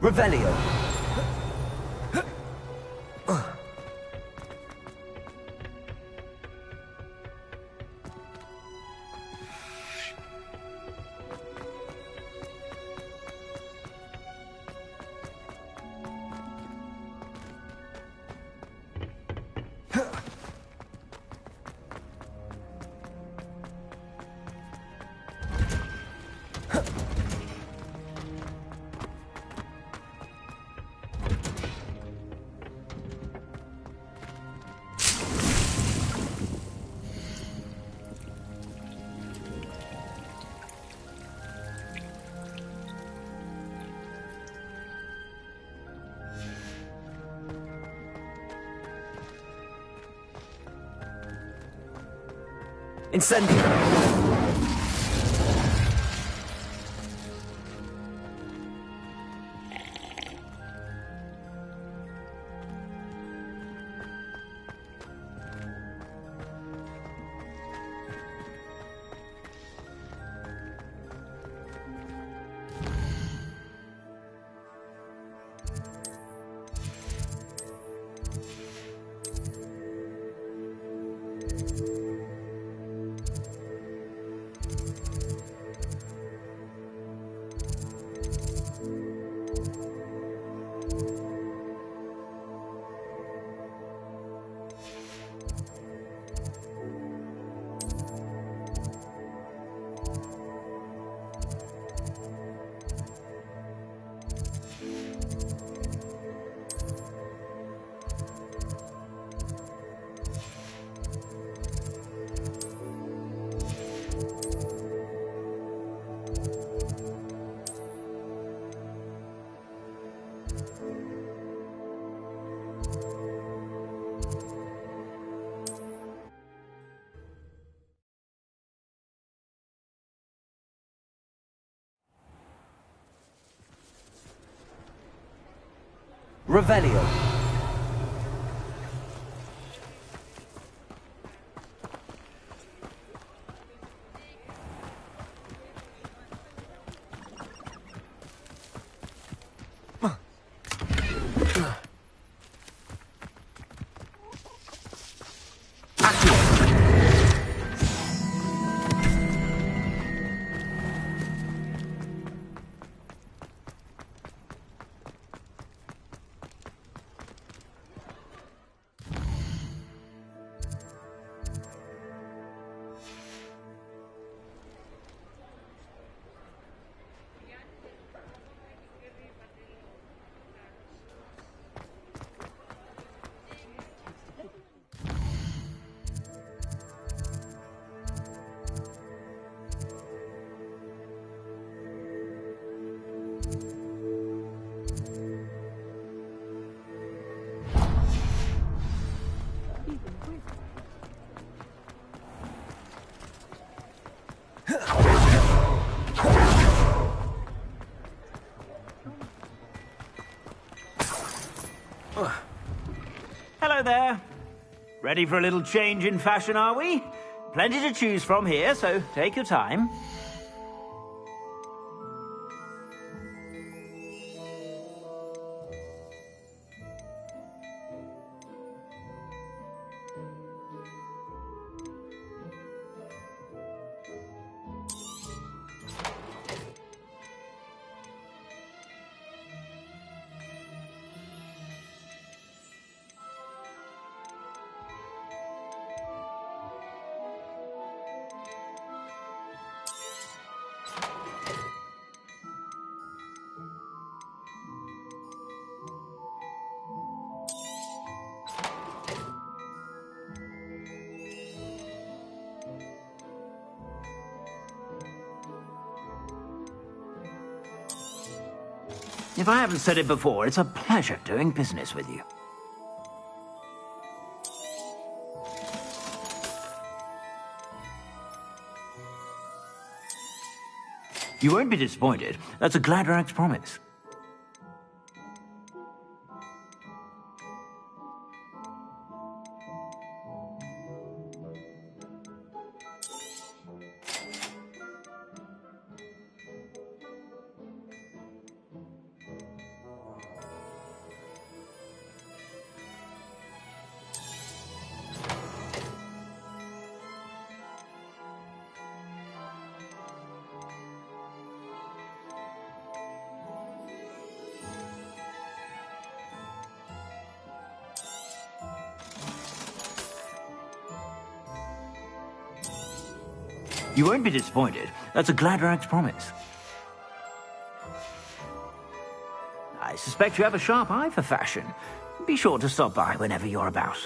Revelio. Incendio. Revelio. Hello there. Ready for a little change in fashion, are we? Plenty to choose from here, so take your time. If I haven't said it before, it's a pleasure doing business with you. You won't be disappointed. That's a Gladrax promise. You won't be disappointed. That's a Gladrax promise. I suspect you have a sharp eye for fashion. Be sure to stop by whenever you're about.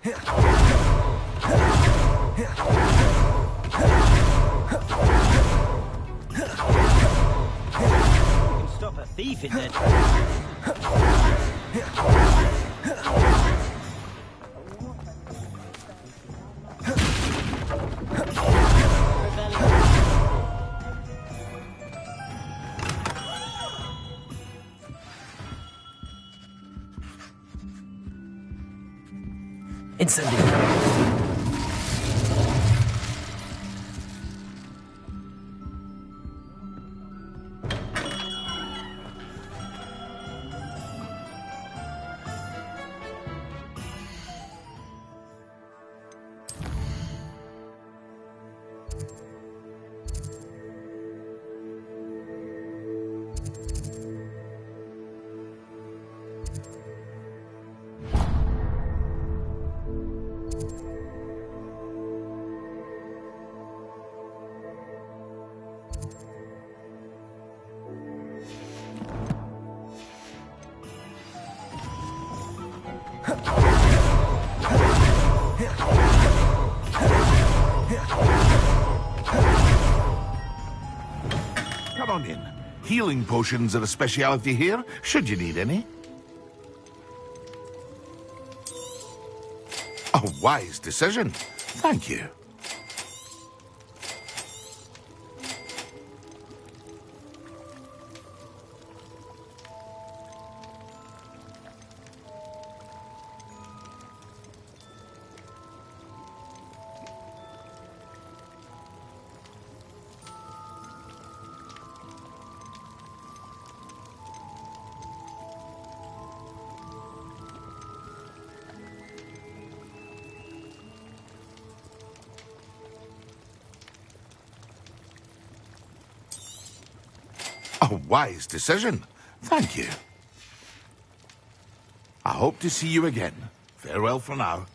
can stop a thief in there. Incendiary. Come on in. Healing potions are a speciality here, should you need any. A wise decision. Thank you. A wise decision. Thank you. I hope to see you again. Farewell for now.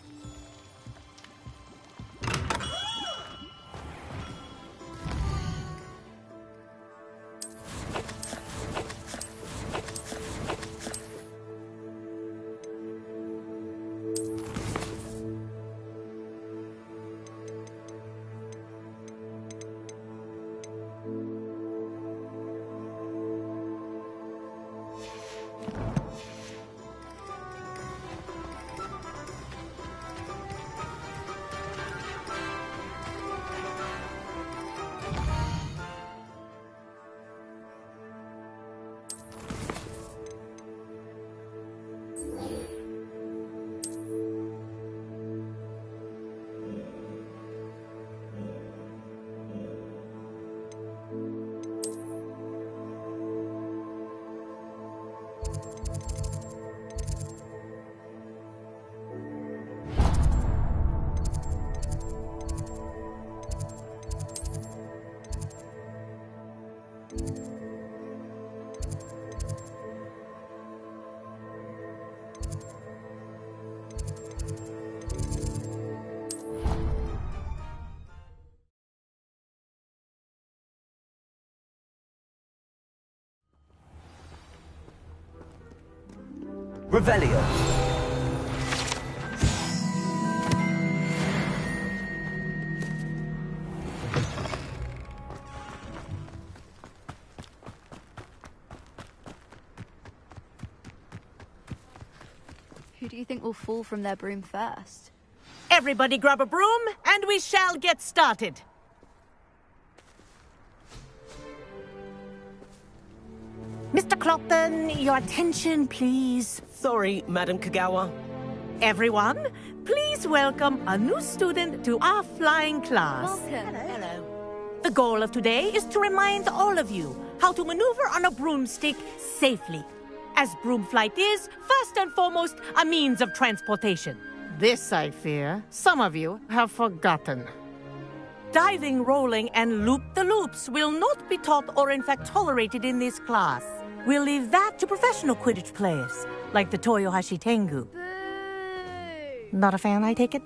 Revelio. Who do you think will fall from their broom first? Everybody grab a broom, and we shall get started. Mr. Clopton, your attention, please. Sorry, Madam Kagawa. Everyone, please welcome a new student to our flying class. Welcome. Hello. The goal of today is to remind all of you how to maneuver on a broomstick safely. As broom flight is, first and foremost, a means of transportation. This, I fear, some of you have forgotten. Diving, rolling, and loop-the-loops will not be taught or in fact tolerated in this class. We'll leave that to professional Quidditch players, like the Toyohashi Tengu. Boo! Not a fan, I take it?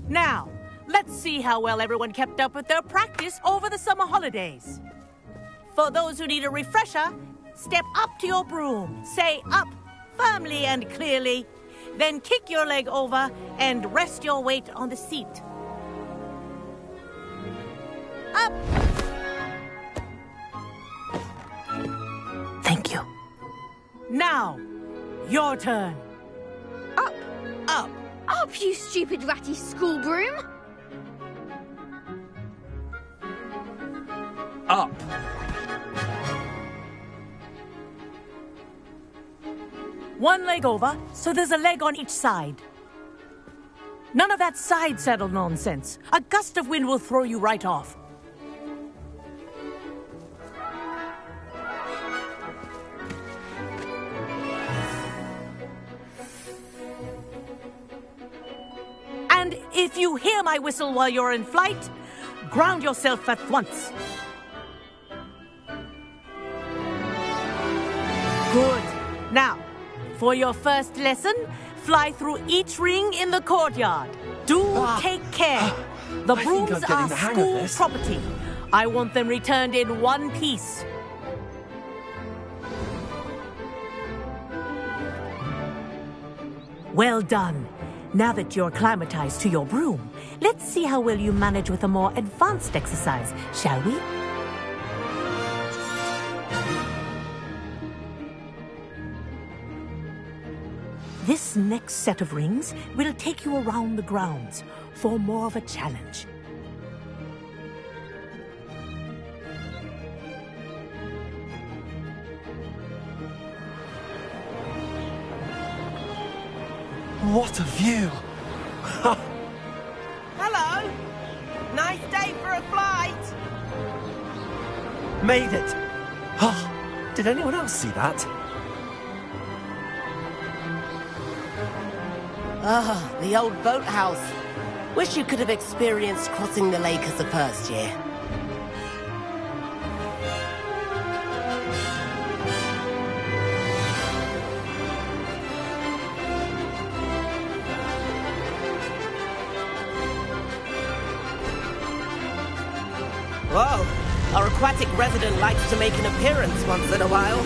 Now, let's see how well everyone kept up with their practice over the summer holidays. For those who need a refresher, step up to your broom. Say up, firmly and clearly. Then kick your leg over and rest your weight on the seat. Up! Thank you. Now, your turn. Up! Up! Up, you stupid ratty school broom! Up. One leg over, so there's a leg on each side. None of that side saddle nonsense. A gust of wind will throw you right off. And if you hear my whistle while you're in flight, ground yourself at once. Good. Now, for your first lesson, fly through each ring in the courtyard. Do take care. The brooms are school property. I want them returned in one piece. Well done. Now that you're acclimatized to your broom, let's see how well you manage with a more advanced exercise, shall we? This next set of rings will take you around the grounds for more of a challenge. What a view! Hello! Nice day for a flight! Made it! Oh, did anyone else see that? Ah, the old boathouse. Wish you could have experienced crossing the lake as a first year. Whoa, our aquatic resident likes to make an appearance once in a while.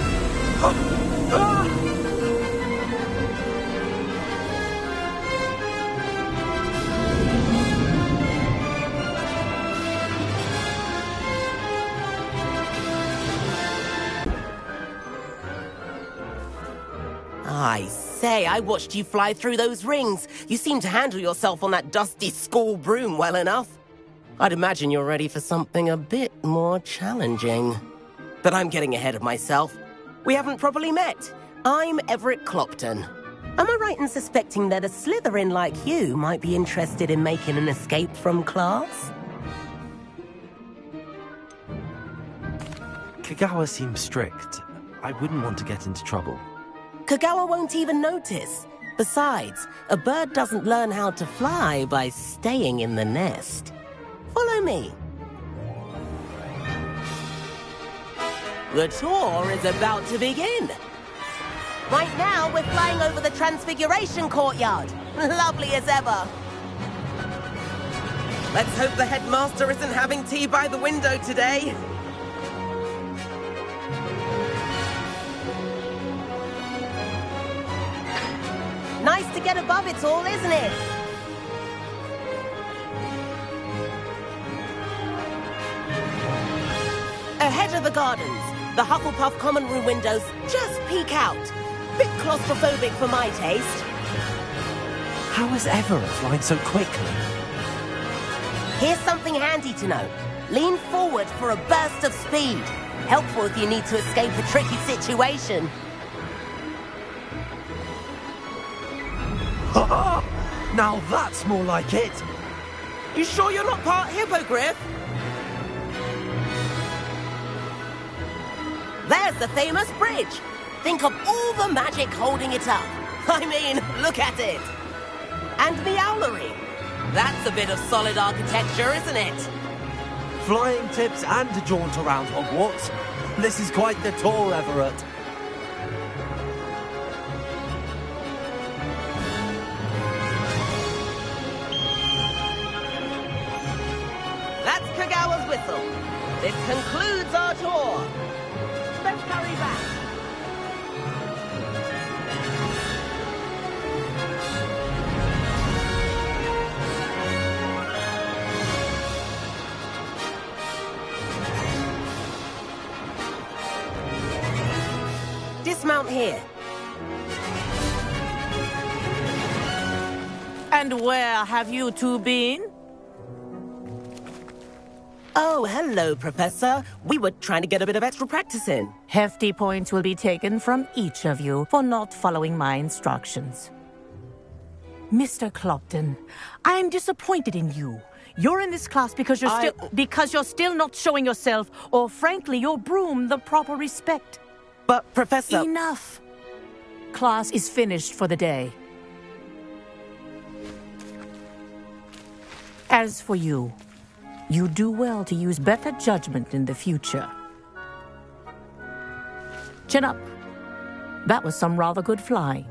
I say, I watched you fly through those rings. You seem to handle yourself on that dusty school broom well enough. I'd imagine you're ready for something a bit more challenging. But I'm getting ahead of myself. We haven't properly met. I'm Everett Clopton. Am I right in suspecting that a Slytherin like you might be interested in making an escape from class? Kagawa seems strict. I wouldn't want to get into trouble. Kagawa won't even notice. Besides, a bird doesn't learn how to fly by staying in the nest. Follow me. The tour is about to begin. Right now, we're flying over the Transfiguration Courtyard. Lovely as ever. Let's hope the headmaster isn't having tea by the window today. Nice to get above it all, isn't it? Ahead of the gardens, the Hufflepuff common room windows just peek out. Bit claustrophobic for my taste. How is Everett flying so quickly? Here's something handy to know. Lean forward for a burst of speed. Helpful if you need to escape a tricky situation. Now that's more like it. You sure you're not part hippogriff? There's the famous bridge. Think of all the magic holding it up. I mean, look at it. And the owlery. That's a bit of solid architecture, isn't it? Flying tips and a jaunt around Hogwarts. This is quite the tour, Everett. That's Kagawa's whistle. This concludes our tour. Let's hurry back. around here. And where have you two been? Oh, hello, Professor. We were trying to get a bit of extra practice in. Hefty points will be taken from each of you for not following my instructions. Mr. Clopton, I'm disappointed in you. You're in this class because you're still not showing yourself, or frankly, your broom the proper respect. But, Professor... Enough. Class is finished for the day. As for you, you do well to use better judgment in the future. Chin up. That was some rather good flying.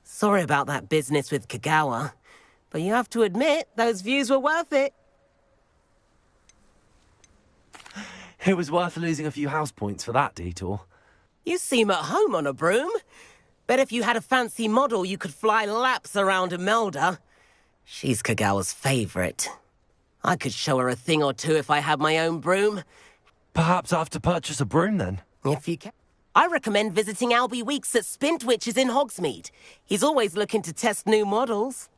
Sorry about that business with Kagawa, but you have to admit, those views were worth it. It was worth losing a few house points for that detour. You seem at home on a broom. Bet if you had a fancy model, you could fly laps around Imelda. She's Kagawa's favorite. I could show her a thing or two if I had my own broom. Perhaps I have to purchase a broom then? If you can. I recommend visiting Albie Weeks at Spintwitches in Hogsmeade. He's always looking to test new models.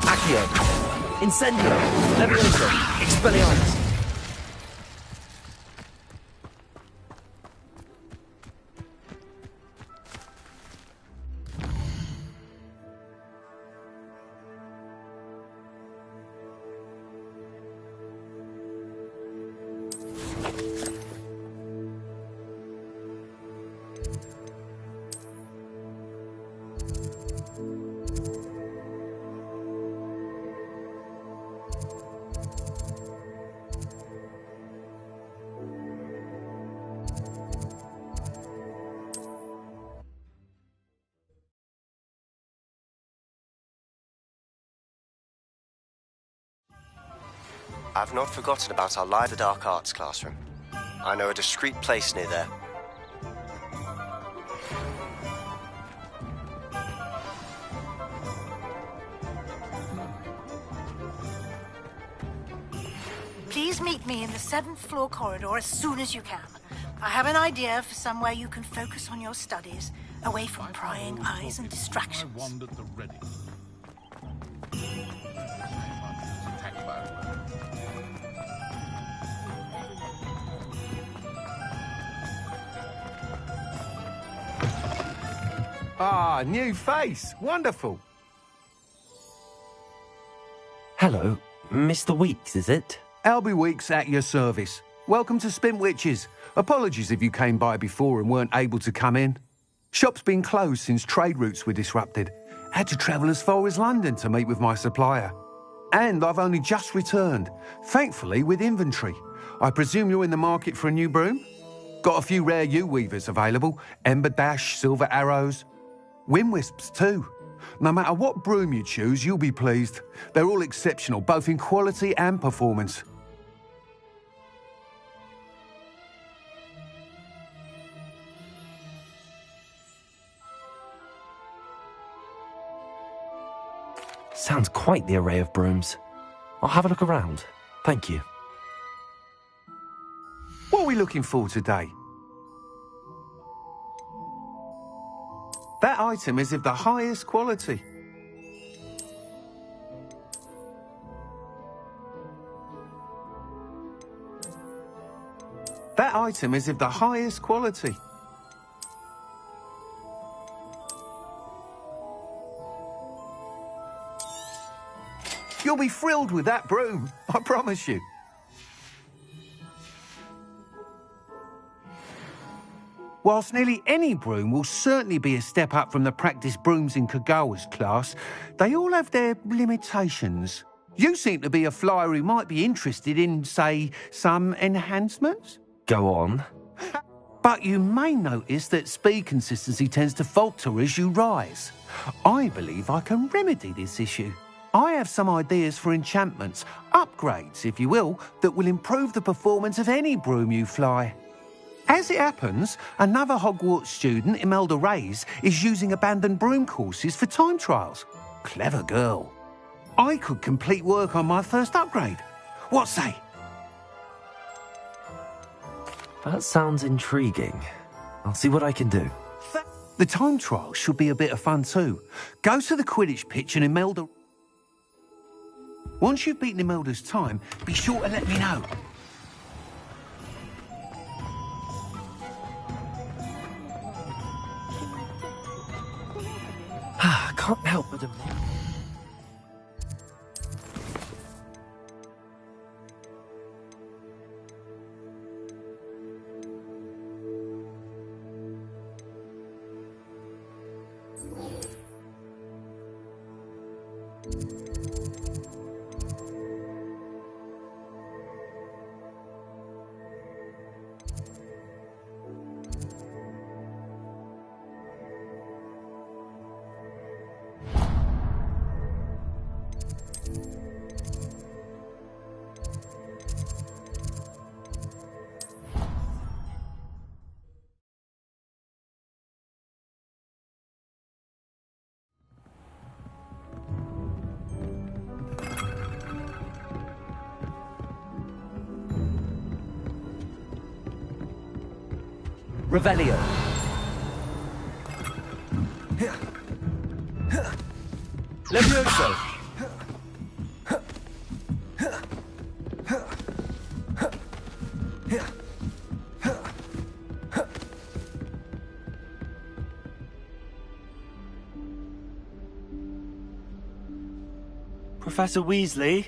Accio, Incendio, Levioso, Expelliarmus. I've not forgotten about our Live the Dark Arts classroom. I know a discreet place near there. Please meet me in the 7th floor corridor as soon as you can. I have an idea for somewhere you can focus on your studies, away from prying eyes and distractions. I wand at the ready. Ah, new face. Wonderful. Hello, Mr. Weeks, is it? Albie Weeks at your service. Welcome to Spintwitches. Apologies if you came by before and weren't able to come in. Shop's been closed since trade routes were disrupted. Had to travel as far as London to meet with my supplier. And I've only just returned, thankfully with inventory. I presume you're in the market for a new broom? Got a few rare U-weavers available. Ember Dash, Silver Arrows. Wind Wisps too. No matter what broom you choose, you'll be pleased. They're all exceptional, both in quality and performance. Sounds quite the array of brooms. I'll have a look around. Thank you. What are we looking for today? That item is of the highest quality. That item is of the highest quality. You'll be thrilled with that broom, I promise you. Whilst nearly any broom will certainly be a step up from the practice brooms in Kagawa's class, they all have their limitations. You seem to be a flyer who might be interested in, say, some enhancements? Go on. But you may notice that speed consistency tends to falter as you rise. I believe I can remedy this issue. I have some ideas for enchantments, upgrades, if you will, that will improve the performance of any broom you fly. As it happens, another Hogwarts student, Imelda Reyes, is using abandoned broom courses for time trials. Clever girl. I could complete work on my first upgrade. What say? That sounds intriguing. I'll see what I can do. The time trial should be a bit of fun too. Go to the Quidditch pitch and Imelda... Once you've beaten Imelda's time, be sure to let me know. Can't help but... Revelio. Levioso. Professor Weasley?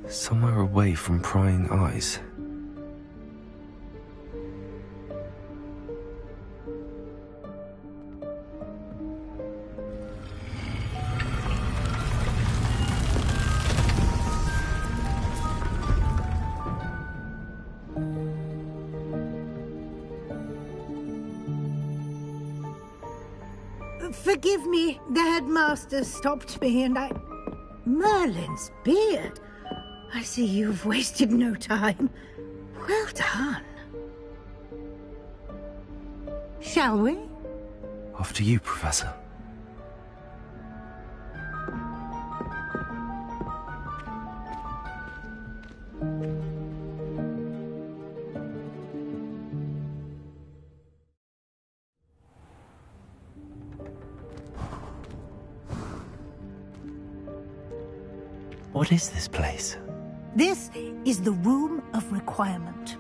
Somewhere away from prying eyes. Forgive me, the headmaster stopped me and I... Merlin's beard. I see you've wasted no time. Well done. Shall we? After you, Professor. What is this place? This is the Room of Requirement.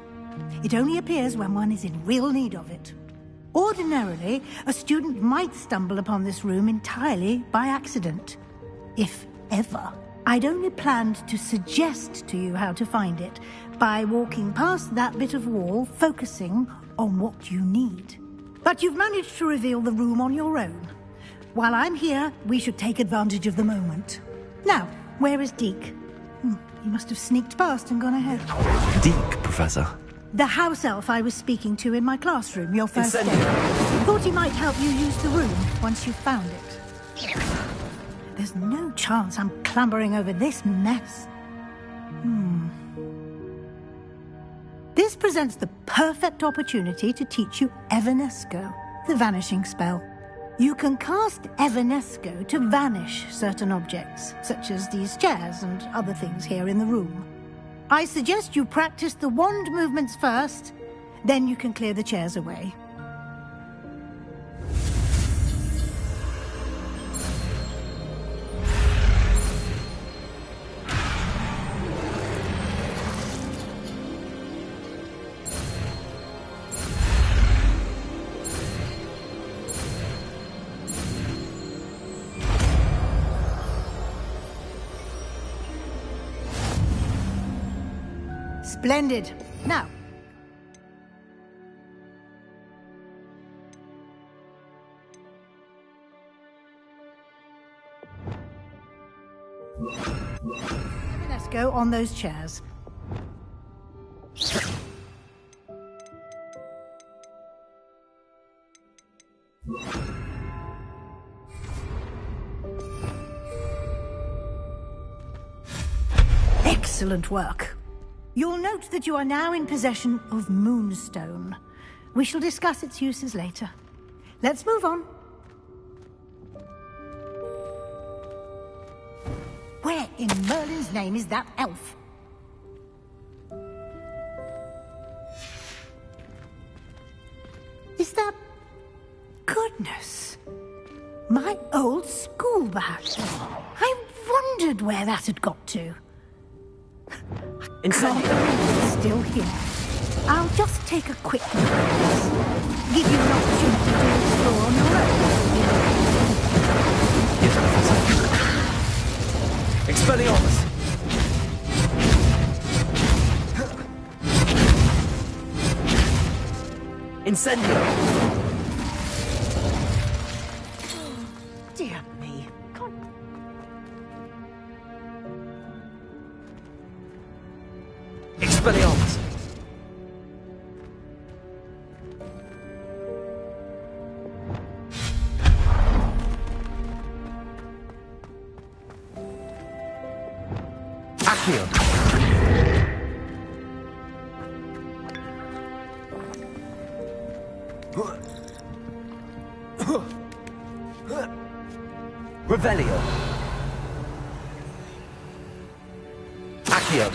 It only appears when one is in real need of it. Ordinarily, a student might stumble upon this room entirely by accident. If ever. I'd only planned to suggest to you how to find it by walking past that bit of wall, focusing on what you need. But you've managed to reveal the room on your own. While I'm here, we should take advantage of the moment. Now, where is Deke? He must have sneaked past and gone ahead. Deke, Professor. The house elf I was speaking to in my classroom your first day. Thought he might help you use the room once you found it. There's no chance I'm clambering over this mess. This presents the perfect opportunity to teach you Evanesco, the vanishing spell. You can cast Evanesco to vanish certain objects, such as these chairs and other things here in the room. I suggest you practice the wand movements first, then you can clear the chairs away. Splendid. Now. Let's go on those chairs. Excellent work. You'll note that you are now in possession of Moonstone. We shall discuss its uses later. Let's move on. Where in Merlin's name is that elf? Is that... Goodness. My old school bag. I wondered where that had got to. Incendio. It's still here. I'll just take a quick look at this. Give you an opportunity to explore on your own. Yes, Professor. Expelliarmus. Incendio. Dear me. Expelliarmus. Accio. Revelio. Accio.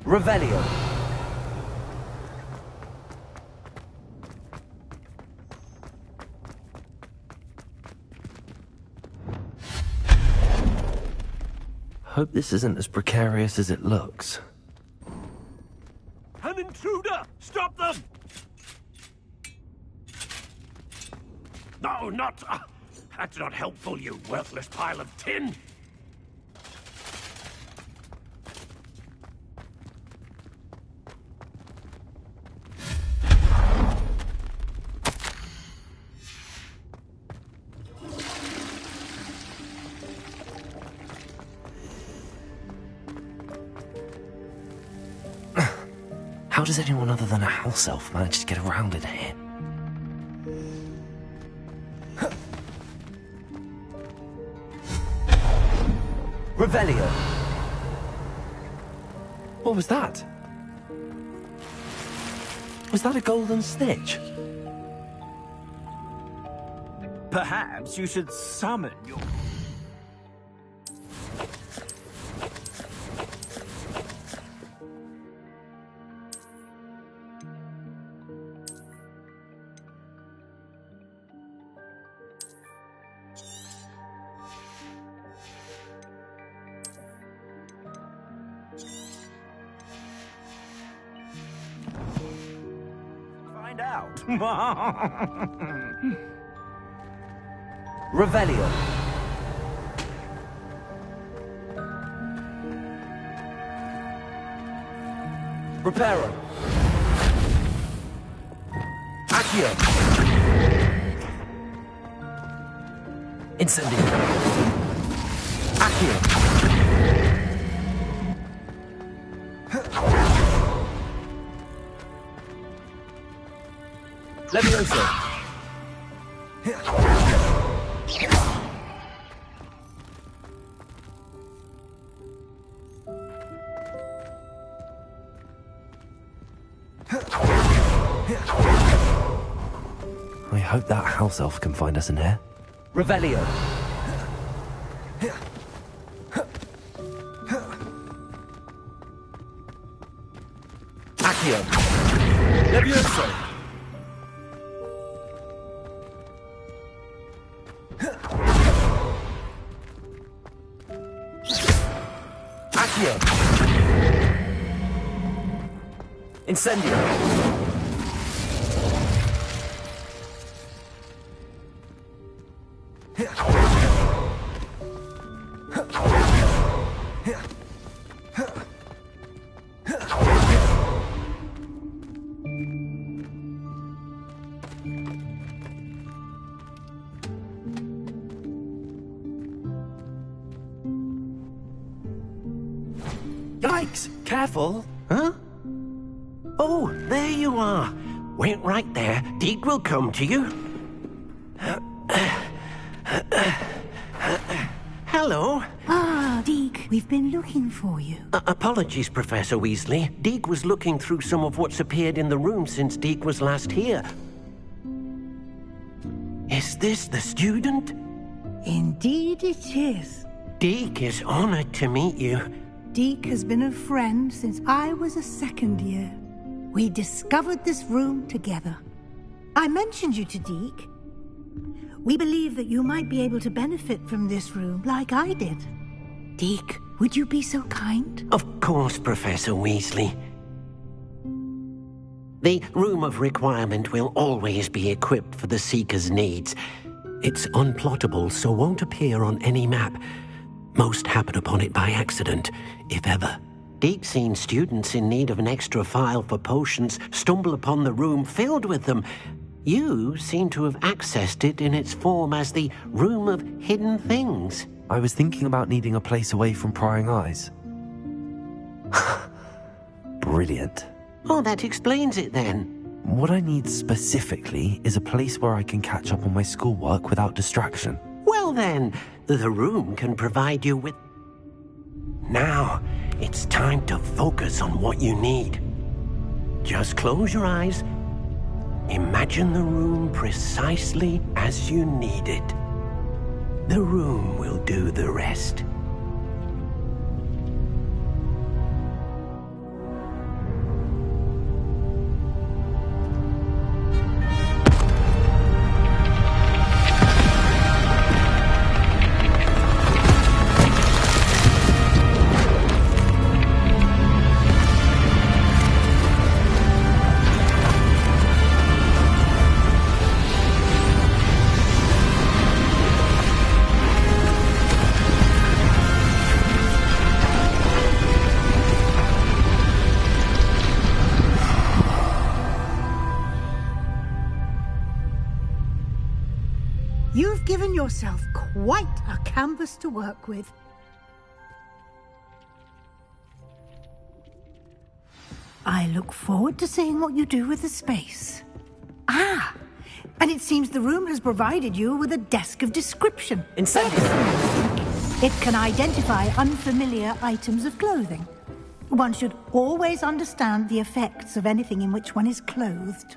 Revelio. Hope this isn't as precarious as it looks. An intruder! Stop them! No, not... that's not helpful, you worthless pile of tin! How does anyone other than a house elf manage to get around in here? Revelio. What was that? Was that a golden snitch? Perhaps you should summon your... Find out. Revelio. Reparo. Accio. Incendio. Accio. Levioso. hope that house elf can find us in here. Revelio. Accio. Levioso. Accio. Incendio. Yikes! Careful! Huh? Oh, there you are. Wait right there. Deke will come to you. Hello. Ah, Deke, we've been looking for you. Apologies, Professor Weasley. Deke was looking through some of what's appeared in the room since Deke was last here. Is this the student? Indeed it is. Deke is honored to meet you. Deke has been a friend since I was a second year. We discovered this room together. I mentioned you to Deke. We believe that you might be able to benefit from this room like I did. Deke, would you be so kind? Of course, Professor Weasley. The Room of Requirement will always be equipped for the Seeker's needs. It's unplottable, so won't appear on any map. Most happen upon it by accident, if ever. Deke's seen students in need of an extra file for potions stumble upon the room filled with them. You seem to have accessed it in its form as the Room of Hidden Things. I was thinking about needing a place away from prying eyes. Brilliant. Oh, that explains it then. What I need specifically is a place where I can catch up on my schoolwork without distraction. Well then, the room can provide you with... Now, it's time to focus on what you need. Just close your eyes. Imagine the room precisely as you need it. The room will do the rest. You've given yourself quite a canvas to work with. I look forward to seeing what you do with the space. Ah, and it seems the room has provided you with a desk of description. Incendio. It can identify unfamiliar items of clothing. One should always understand the effects of anything in which one is clothed.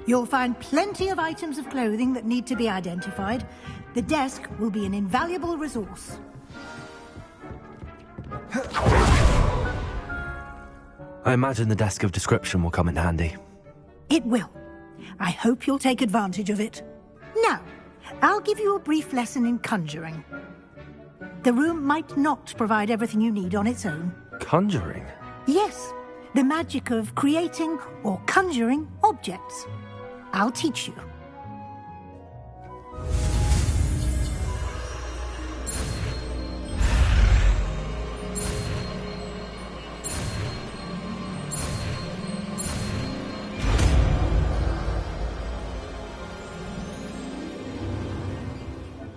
You'll find plenty of items of clothing that need to be identified. The desk will be an invaluable resource. I imagine the desk of description will come in handy. It will. I hope you'll take advantage of it. Now, I'll give you a brief lesson in conjuring. The room might not provide everything you need on its own. Conjuring? Yes, the magic of creating or conjuring objects. I'll teach you.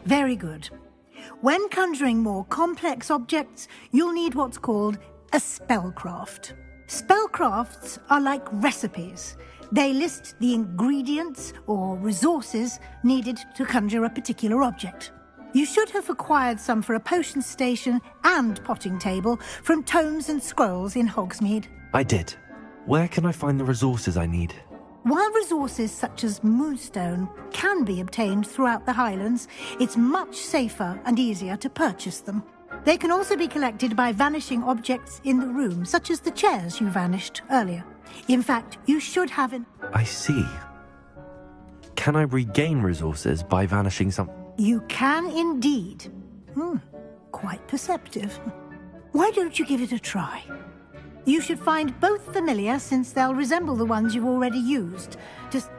Very good. When conjuring more complex objects, you'll need what's called a spellcraft. Spellcrafts are like recipes. They list the ingredients or resources needed to conjure a particular object. You should have acquired some for a potion station and potting table from tomes and scrolls in Hogsmeade. I did. Where can I find the resources I need? While resources such as moonstone can be obtained throughout the Highlands, it's much safer and easier to purchase them. They can also be collected by vanishing objects in the room, such as the chairs you vanished earlier. In fact, you should have an... I see. Can I regain resources by vanishing some... You can indeed. Quite perceptive. Why don't you give it a try? You should find both familiar, since they'll resemble the ones you've already used. Just...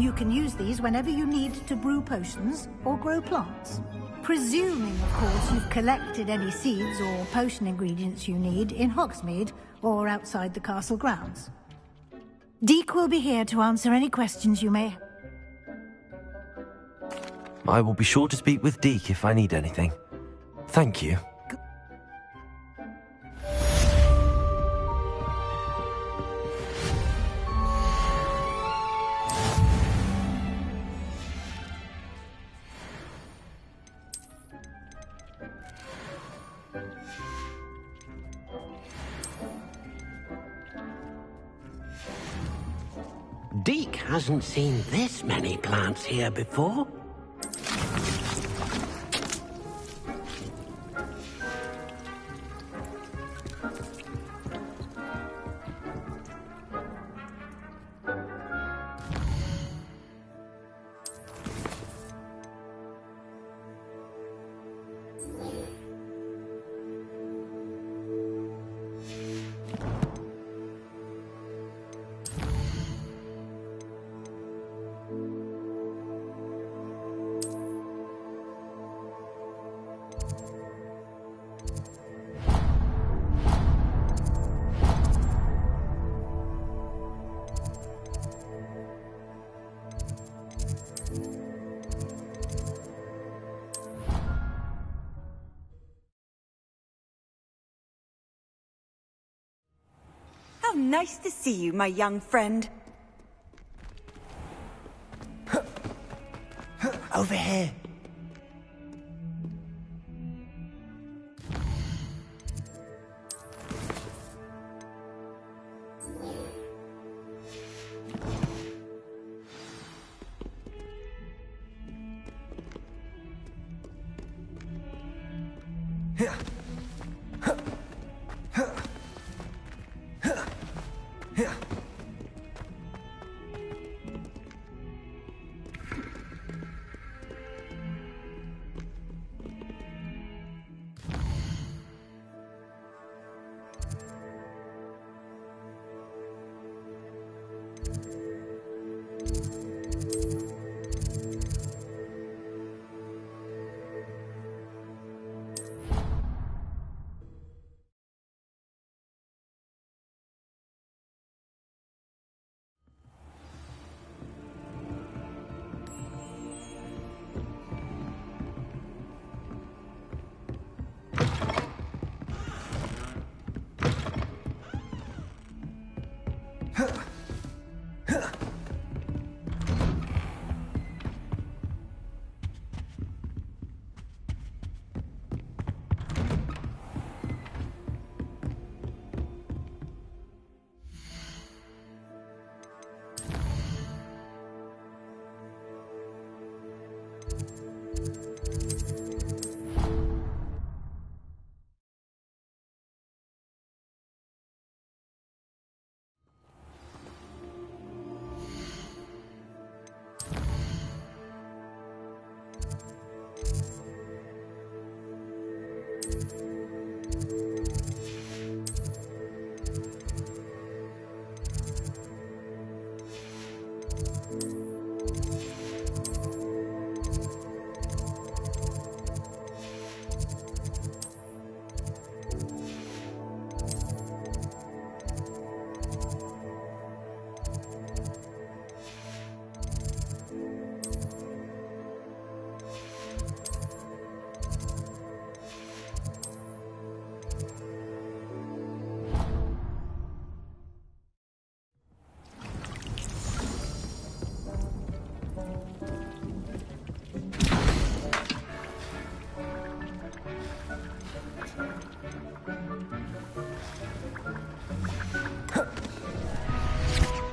You can use these whenever you need to brew potions or grow plants. Presuming, of course, you've collected any seeds or potion ingredients you need in Hogsmeade or outside the castle grounds. Deke will be here to answer any questions you may have. I will be sure to speak with Deke if I need anything. Thank you. Deke hasn't seen this many plants here before. How nice to see you, my young friend. Over here.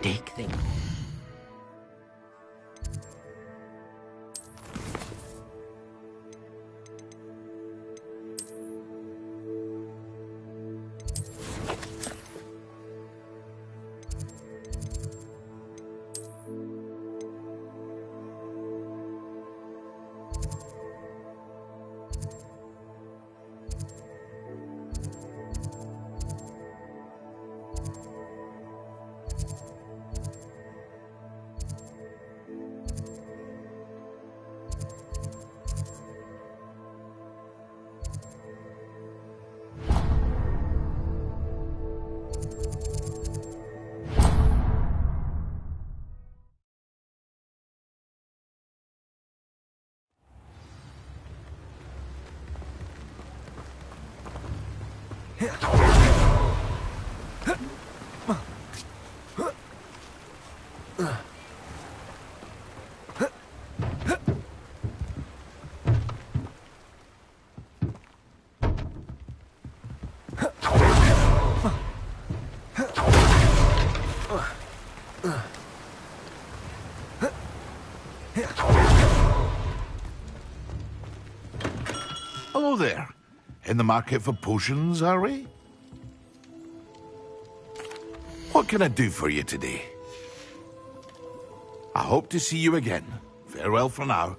Deke thing. Hello there. In the market for potions, are we? What can I do for you today? I hope to see you again. Farewell for now.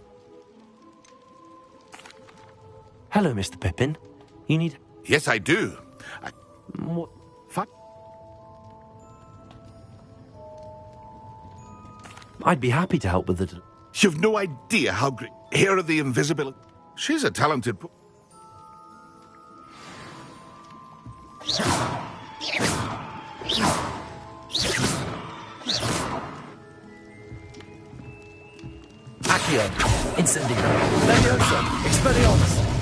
Hello, Mr. Pippin. You need... Yes, I do. What? Fuck. I'd be happy to help with it. You've no idea how great... Here are the invisibility. She's a talented... Accio. Incendio. Levioso. Expelliarmus.